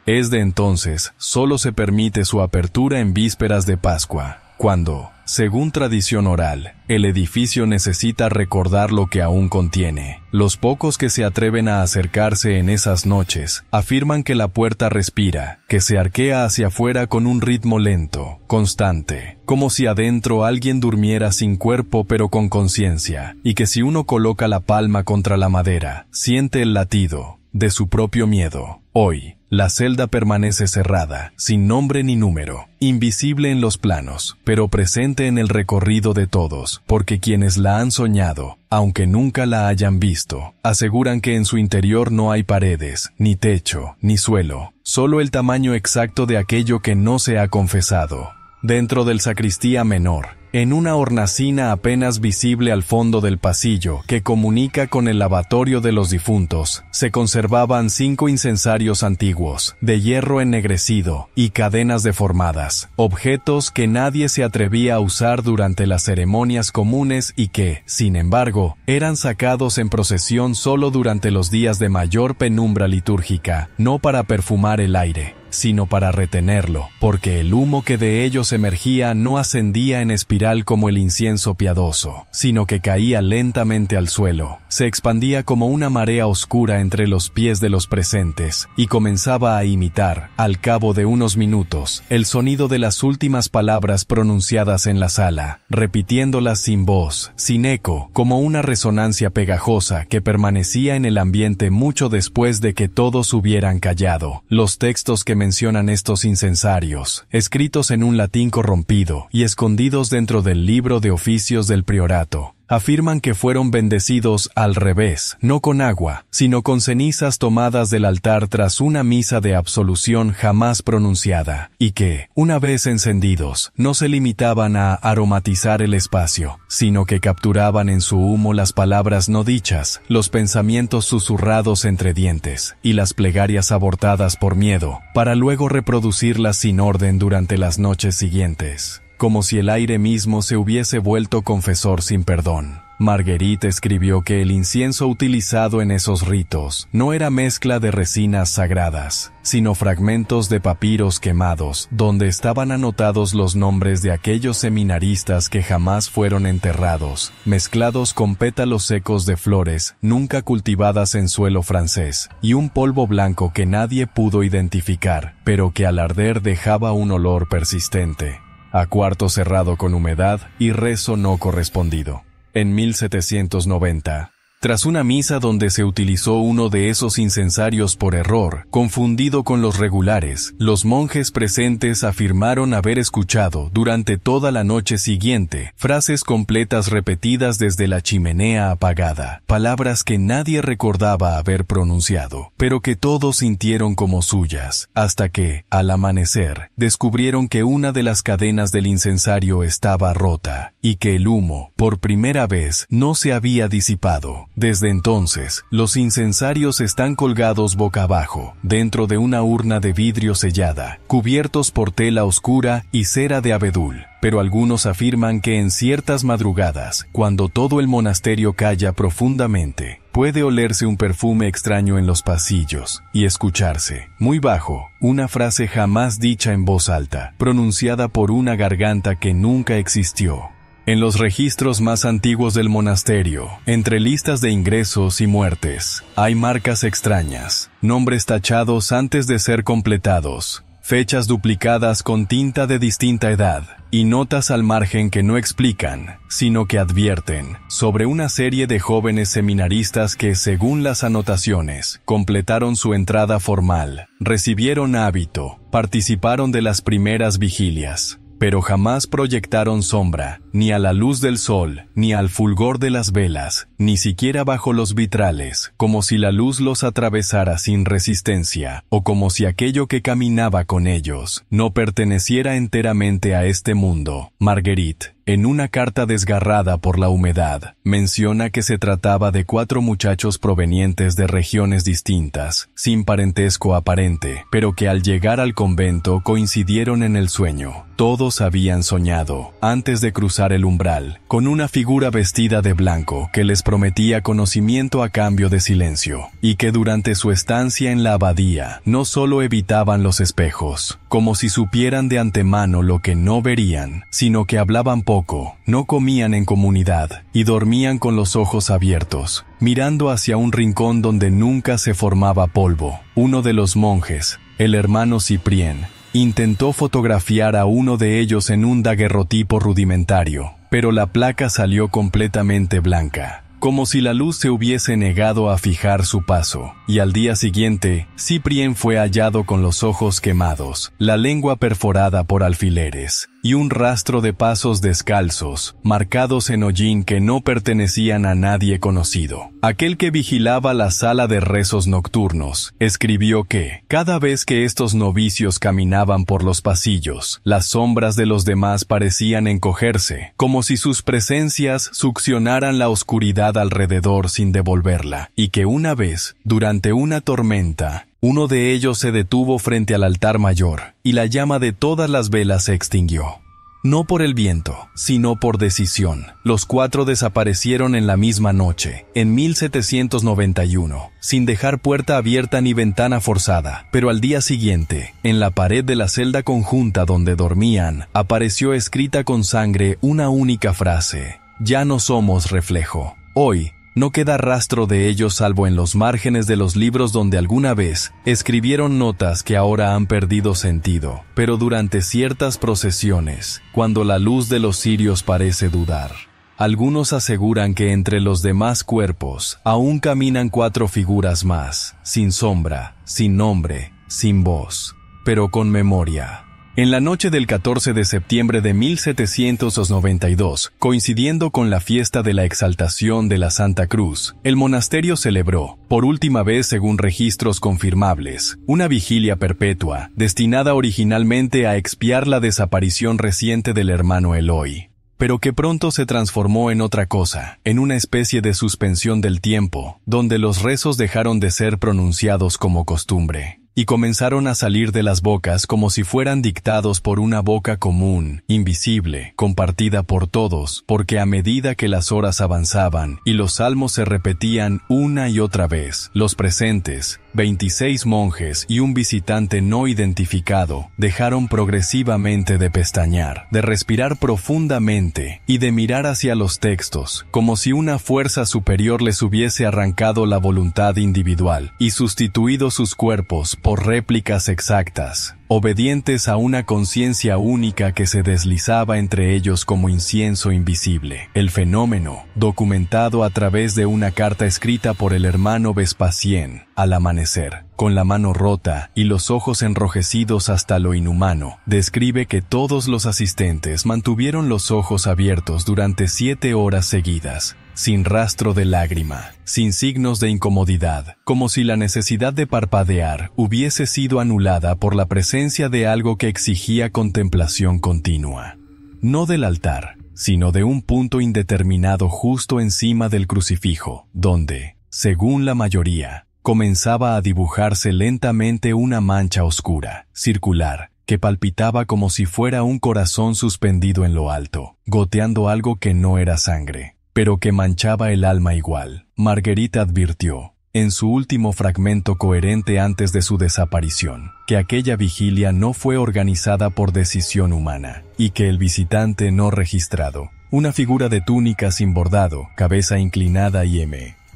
Desde entonces, solo se permite su apertura en vísperas de Pascua, cuando, según tradición oral, el edificio necesita recordar lo que aún contiene. Los pocos que se atreven a acercarse en esas noches afirman que la puerta respira, que se arquea hacia afuera con un ritmo lento, constante, como si adentro alguien durmiera sin cuerpo pero con conciencia, y que si uno coloca la palma contra la madera, siente el latido de su propio miedo. Hoy, la celda permanece cerrada, sin nombre ni número, invisible en los planos, pero presente en el recorrido de todos, porque quienes la han soñado, aunque nunca la hayan visto, aseguran que en su interior no hay paredes, ni techo, ni suelo, solo el tamaño exacto de aquello que no se ha confesado. Dentro del sacristía menor, en una hornacina apenas visible al fondo del pasillo que comunica con el lavatorio de los difuntos, se conservaban 5 incensarios antiguos, de hierro ennegrecido y cadenas deformadas, objetos que nadie se atrevía a usar durante las ceremonias comunes y que, sin embargo, eran sacados en procesión solo durante los días de mayor penumbra litúrgica, no para perfumar el aire, sino para retenerlo, porque el humo que de ellos emergía no ascendía en espiral como el incienso piadoso, sino que caía lentamente al suelo, se expandía como una marea oscura entre los pies de los presentes, y comenzaba a imitar, al cabo de unos minutos, el sonido de las últimas palabras pronunciadas en la sala, repitiéndolas sin voz, sin eco, como una resonancia pegajosa que permanecía en el ambiente mucho después de que todos hubieran callado. Los textos que mencionan estos incensarios, escritos en un latín corrompido y escondidos dentro del libro de oficios del priorato, afirman que fueron bendecidos al revés, no con agua, sino con cenizas tomadas del altar tras una misa de absolución jamás pronunciada, y que, una vez encendidos, no se limitaban a aromatizar el espacio, sino que capturaban en su humo las palabras no dichas, los pensamientos susurrados entre dientes, y las plegarias abortadas por miedo, para luego reproducirlas sin orden durante las noches siguientes, como si el aire mismo se hubiese vuelto confesor sin perdón. Marguerite escribió que el incienso utilizado en esos ritos no era mezcla de resinas sagradas, sino fragmentos de papiros quemados, donde estaban anotados los nombres de aquellos seminaristas que jamás fueron enterrados, mezclados con pétalos secos de flores nunca cultivadas en suelo francés, y un polvo blanco que nadie pudo identificar, pero que al arder dejaba un olor persistente, a cuarto cerrado con humedad y rezo no correspondido. En 1790, tras una misa donde se utilizó uno de esos incensarios por error, confundido con los regulares, los monjes presentes afirmaron haber escuchado durante toda la noche siguiente frases completas repetidas desde la chimenea apagada, palabras que nadie recordaba haber pronunciado, pero que todos sintieron como suyas, hasta que, al amanecer, descubrieron que una de las cadenas del incensario estaba rota, y que el humo, por primera vez, no se había disipado. Desde entonces, los incensarios están colgados boca abajo, dentro de una urna de vidrio sellada, cubiertos por tela oscura y cera de abedul. Pero algunos afirman que en ciertas madrugadas, cuando todo el monasterio calla profundamente, puede olerse un perfume extraño en los pasillos y escucharse, muy bajo, una frase jamás dicha en voz alta, pronunciada por una garganta que nunca existió. En los registros más antiguos del monasterio, entre listas de ingresos y muertes, hay marcas extrañas, nombres tachados antes de ser completados, fechas duplicadas con tinta de distinta edad, y notas al margen que no explican, sino que advierten, sobre una serie de jóvenes seminaristas que, según las anotaciones, completaron su entrada formal, recibieron hábito, participaron de las primeras vigilias, pero jamás proyectaron sombra, ni a la luz del sol, ni al fulgor de las velas, ni siquiera bajo los vitrales, como si la luz los atravesara sin resistencia, o como si aquello que caminaba con ellos no perteneciera enteramente a este mundo. Marguerite, en una carta desgarrada por la humedad, menciona que se trataba de 4 muchachos provenientes de regiones distintas, sin parentesco aparente, pero que al llegar al convento coincidieron en el sueño. Todos habían soñado, antes de cruzar el umbral, con una figura vestida de blanco que les prometía conocimiento a cambio de silencio, y que durante su estancia en la abadía no solo evitaban los espejos, como si supieran de antemano lo que no verían, sino que hablaban poco, no comían en comunidad, y dormían con los ojos abiertos, mirando hacia un rincón donde nunca se formaba polvo. Uno de los monjes, el hermano Ciprién, intentó fotografiar a uno de ellos en un daguerrotipo rudimentario, pero la placa salió completamente blanca, como si la luz se hubiese negado a fijar su paso, y al día siguiente, Ciprién fue hallado con los ojos quemados, la lengua perforada por alfileres, y un rastro de pasos descalzos, marcados en hollín que no pertenecían a nadie conocido. Aquel que vigilaba la sala de rezos nocturnos, escribió que, cada vez que estos novicios caminaban por los pasillos, las sombras de los demás parecían encogerse, como si sus presencias succionaran la oscuridad alrededor sin devolverla, y que una vez, durante una tormenta, uno de ellos se detuvo frente al altar mayor, y la llama de todas las velas se extinguió. No por el viento, sino por decisión. Los 4 desaparecieron en la misma noche, en 1791, sin dejar puerta abierta ni ventana forzada, pero al día siguiente, en la pared de la celda conjunta donde dormían, apareció escrita con sangre una única frase: «Ya no somos reflejo». Hoy, no queda rastro de ellos salvo en los márgenes de los libros donde alguna vez escribieron notas que ahora han perdido sentido, pero durante ciertas procesiones, cuando la luz de los cirios parece dudar. Algunos aseguran que entre los demás cuerpos aún caminan 4 figuras más, sin sombra, sin nombre, sin voz, pero con memoria. En la noche del 14 de septiembre de 1792, coincidiendo con la fiesta de la exaltación de la Santa Cruz, el monasterio celebró, por última vez según registros confirmables, una vigilia perpetua, destinada originalmente a expiar la desaparición reciente del hermano Eloy, pero que pronto se transformó en otra cosa, en una especie de suspensión del tiempo, donde los rezos dejaron de ser pronunciados como costumbre, y comenzaron a salir de las bocas como si fueran dictados por una boca común, invisible, compartida por todos, porque a medida que las horas avanzaban y los salmos se repetían una y otra vez, los presentes, 26 monjes y un visitante no identificado, dejaron progresivamente de pestañear, de respirar profundamente y de mirar hacia los textos, como si una fuerza superior les hubiese arrancado la voluntad individual y sustituido sus cuerpos por réplicas exactas, obedientes a una conciencia única que se deslizaba entre ellos como incienso invisible. El fenómeno, documentado a través de una carta escrita por el hermano Vespasien, al amanecer, con la mano rota y los ojos enrojecidos hasta lo inhumano, describe que todos los asistentes mantuvieron los ojos abiertos durante 7 horas seguidas, sin rastro de lágrima, sin signos de incomodidad, como si la necesidad de parpadear hubiese sido anulada por la presencia de algo que exigía contemplación continua. No del altar, sino de un punto indeterminado justo encima del crucifijo, donde, según la mayoría, comenzaba a dibujarse lentamente una mancha oscura, circular, que palpitaba como si fuera un corazón suspendido en lo alto, goteando algo que no era sangre, pero que manchaba el alma igual. Marguerite advirtió, en su último fragmento coherente antes de su desaparición, que aquella vigilia no fue organizada por decisión humana, y que el visitante no registrado, una figura de túnica sin bordado, cabeza inclinada y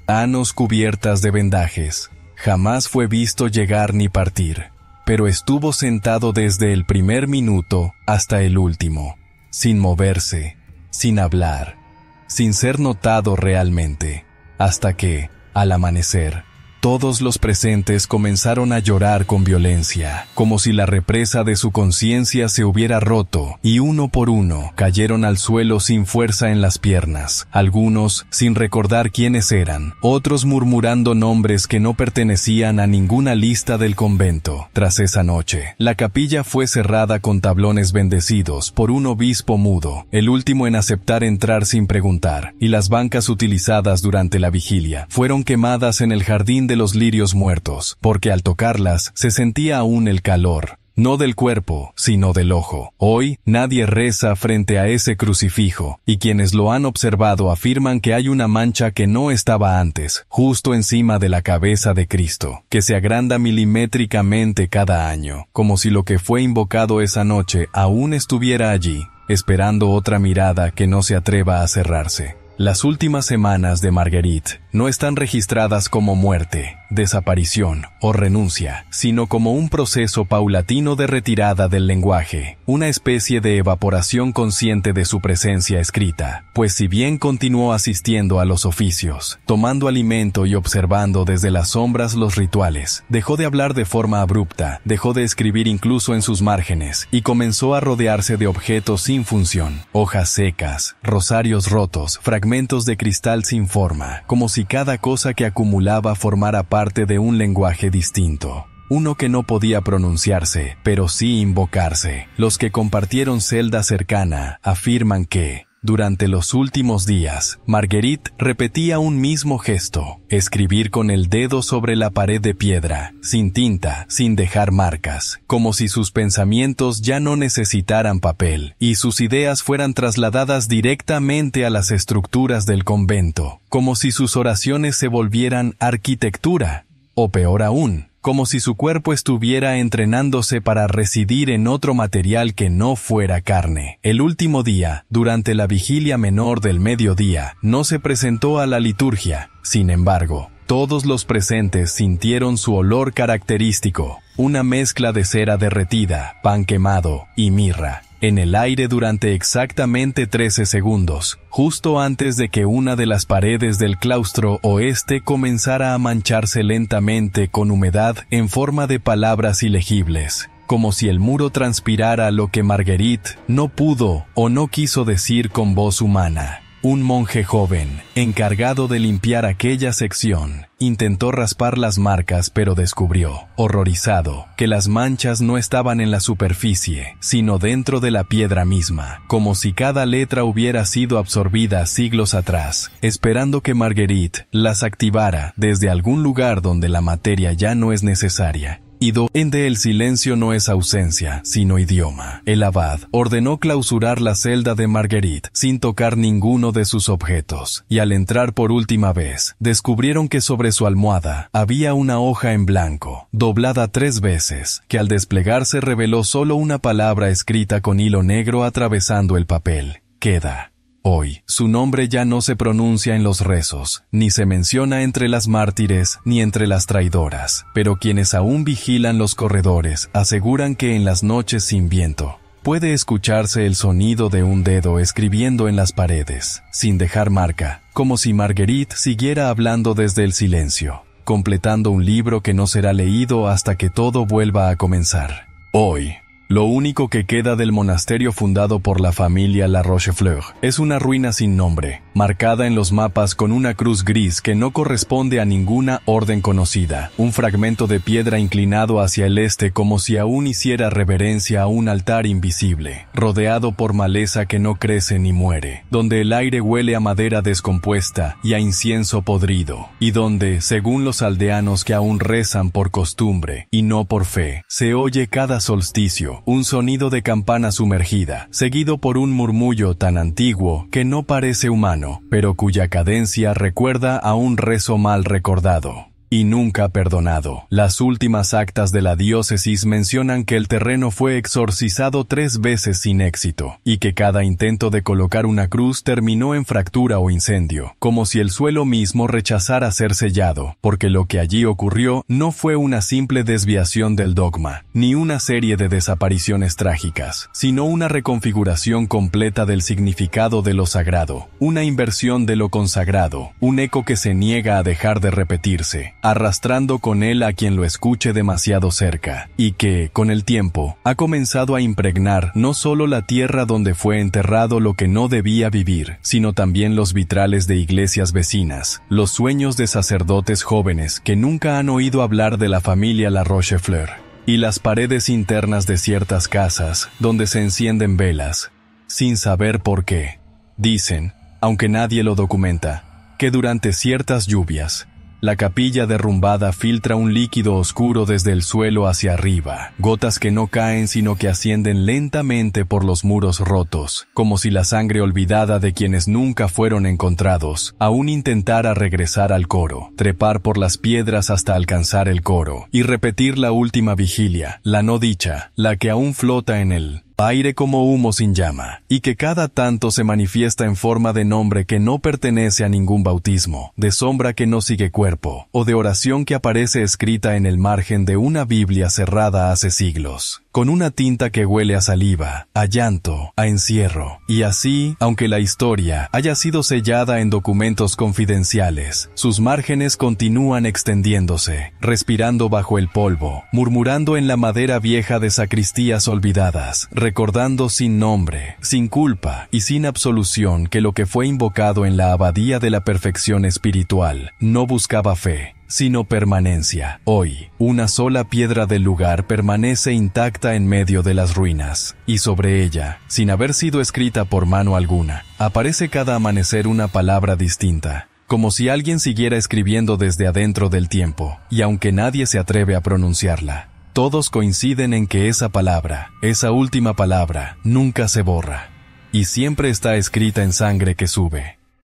manos cubiertas de vendajes, jamás fue visto llegar ni partir, pero estuvo sentado desde el primer minuto hasta el último, sin moverse, sin hablar, sin ser notado realmente, hasta que, al amanecer, todos los presentes comenzaron a llorar con violencia, como si la represa de su conciencia se hubiera roto, y uno por uno cayeron al suelo sin fuerza en las piernas, algunos sin recordar quiénes eran, otros murmurando nombres que no pertenecían a ninguna lista del convento. Tras esa noche, la capilla fue cerrada con tablones bendecidos por un obispo mudo, el último en aceptar entrar sin preguntar, y las bancas utilizadas durante la vigilia fueron quemadas en el jardín de los lirios muertos, porque al tocarlas se sentía aún el calor, no del cuerpo, sino del ojo. Hoy nadie reza frente a ese crucifijo, y quienes lo han observado afirman que hay una mancha que no estaba antes, justo encima de la cabeza de Cristo, que se agranda milimétricamente cada año, como si lo que fue invocado esa noche aún estuviera allí, esperando otra mirada que no se atreva a cerrarse. Las últimas semanas de Marguerite no están registradas como muerte, desaparición o renuncia, sino como un proceso paulatino de retirada del lenguaje, una especie de evaporación consciente de su presencia escrita, pues si bien continuó asistiendo a los oficios, tomando alimento y observando desde las sombras los rituales, dejó de hablar de forma abrupta, dejó de escribir incluso en sus márgenes, y comenzó a rodearse de objetos sin función, hojas secas, rosarios rotos, fragmentos de cristal sin forma, como si cada cosa que acumulaba formara parte de un lenguaje distinto. Uno que no podía pronunciarse, pero sí invocarse. Los que compartieron celda cercana afirman que, durante los últimos días, Marguerite repetía un mismo gesto, escribir con el dedo sobre la pared de piedra, sin tinta, sin dejar marcas, como si sus pensamientos ya no necesitaran papel, y sus ideas fueran trasladadas directamente a las estructuras del convento, como si sus oraciones se volvieran arquitectura, o peor aún, como si su cuerpo estuviera entrenándose para residir en otro material que no fuera carne. El último día, durante la vigilia menor del mediodía, no se presentó a la liturgia. Sin embargo, todos los presentes sintieron su olor característico, una mezcla de cera derretida, pan quemado y mirra, en el aire durante exactamente 13 segundos, justo antes de que una de las paredes del claustro oeste comenzara a mancharse lentamente con humedad en forma de palabras ilegibles, como si el muro transpirara lo que Marguerite no pudo o no quiso decir con voz humana. Un monje joven, encargado de limpiar aquella sección, intentó raspar las marcas pero descubrió, horrorizado, que las manchas no estaban en la superficie, sino dentro de la piedra misma, como si cada letra hubiera sido absorbida siglos atrás, esperando que Marguerite las activara desde algún lugar donde la materia ya no es necesaria. Donde el silencio no es ausencia, sino idioma. El abad ordenó clausurar la celda de Marguerite sin tocar ninguno de sus objetos, y al entrar por última vez, descubrieron que sobre su almohada había una hoja en blanco, doblada 3 veces, que al desplegarse reveló solo una palabra escrita con hilo negro atravesando el papel: queda. Hoy, su nombre ya no se pronuncia en los rezos, ni se menciona entre las mártires ni entre las traidoras, pero quienes aún vigilan los corredores aseguran que en las noches sin viento puede escucharse el sonido de un dedo escribiendo en las paredes, sin dejar marca, como si Marguerite siguiera hablando desde el silencio, completando un libro que no será leído hasta que todo vuelva a comenzar. Hoy, Lo único que queda del monasterio fundado por la familia La Rochefleur es una ruina sin nombre, marcada en los mapas con una cruz gris que no corresponde a ninguna orden conocida, un fragmento de piedra inclinado hacia el este como si aún hiciera reverencia a un altar invisible, rodeado por maleza que no crece ni muere, donde el aire huele a madera descompuesta y a incienso podrido, y donde, según los aldeanos que aún rezan por costumbre y no por fe, se oye cada solsticio un sonido de campana sumergida, seguido por un murmullo tan antiguo que no parece humano, pero cuya cadencia recuerda a un rezo mal recordado y nunca perdonado. Las últimas actas de la diócesis mencionan que el terreno fue exorcizado 3 veces sin éxito, y que cada intento de colocar una cruz terminó en fractura o incendio, como si el suelo mismo rechazara ser sellado, porque lo que allí ocurrió no fue una simple desviación del dogma, ni una serie de desapariciones trágicas, sino una reconfiguración completa del significado de lo sagrado, una inversión de lo consagrado, un eco que se niega a dejar de repetirse, arrastrando con él a quien lo escuche demasiado cerca, y que, con el tiempo, ha comenzado a impregnar no solo la tierra donde fue enterrado lo que no debía vivir, sino también los vitrales de iglesias vecinas, los sueños de sacerdotes jóvenes que nunca han oído hablar de la familia La Rochefleur, y las paredes internas de ciertas casas, donde se encienden velas, sin saber por qué. Dicen, aunque nadie lo documenta, que durante ciertas lluvias, la capilla derrumbada filtra un líquido oscuro desde el suelo hacia arriba, gotas que no caen sino que ascienden lentamente por los muros rotos, como si la sangre olvidada de quienes nunca fueron encontrados aún intentara regresar al coro, trepar por las piedras hasta alcanzar el coro, y repetir la última vigilia, la no dicha, la que aún flota en él. Aire como humo sin llama, y que cada tanto se manifiesta en forma de nombre que no pertenece a ningún bautismo, de sombra que no sigue cuerpo, o de oración que aparece escrita en el margen de una Biblia cerrada hace siglos, con una tinta que huele a saliva, a llanto, a encierro, y así, aunque la historia haya sido sellada en documentos confidenciales, sus márgenes continúan extendiéndose, respirando bajo el polvo, murmurando en la madera vieja de sacristías olvidadas, recordando sin nombre, sin culpa y sin absolución que lo que fue invocado en la abadía de la perfección espiritual no buscaba fe, sino permanencia. Hoy, una sola piedra del lugar permanece intacta en medio de las ruinas, y sobre ella, sin haber sido escrita por mano alguna, aparece cada amanecer una palabra distinta, como si alguien siguiera escribiendo desde adentro del tiempo, y aunque nadie se atreve a pronunciarla, todos coinciden en que esa palabra, esa última palabra, nunca se borra, y siempre está escrita en sangre que sube.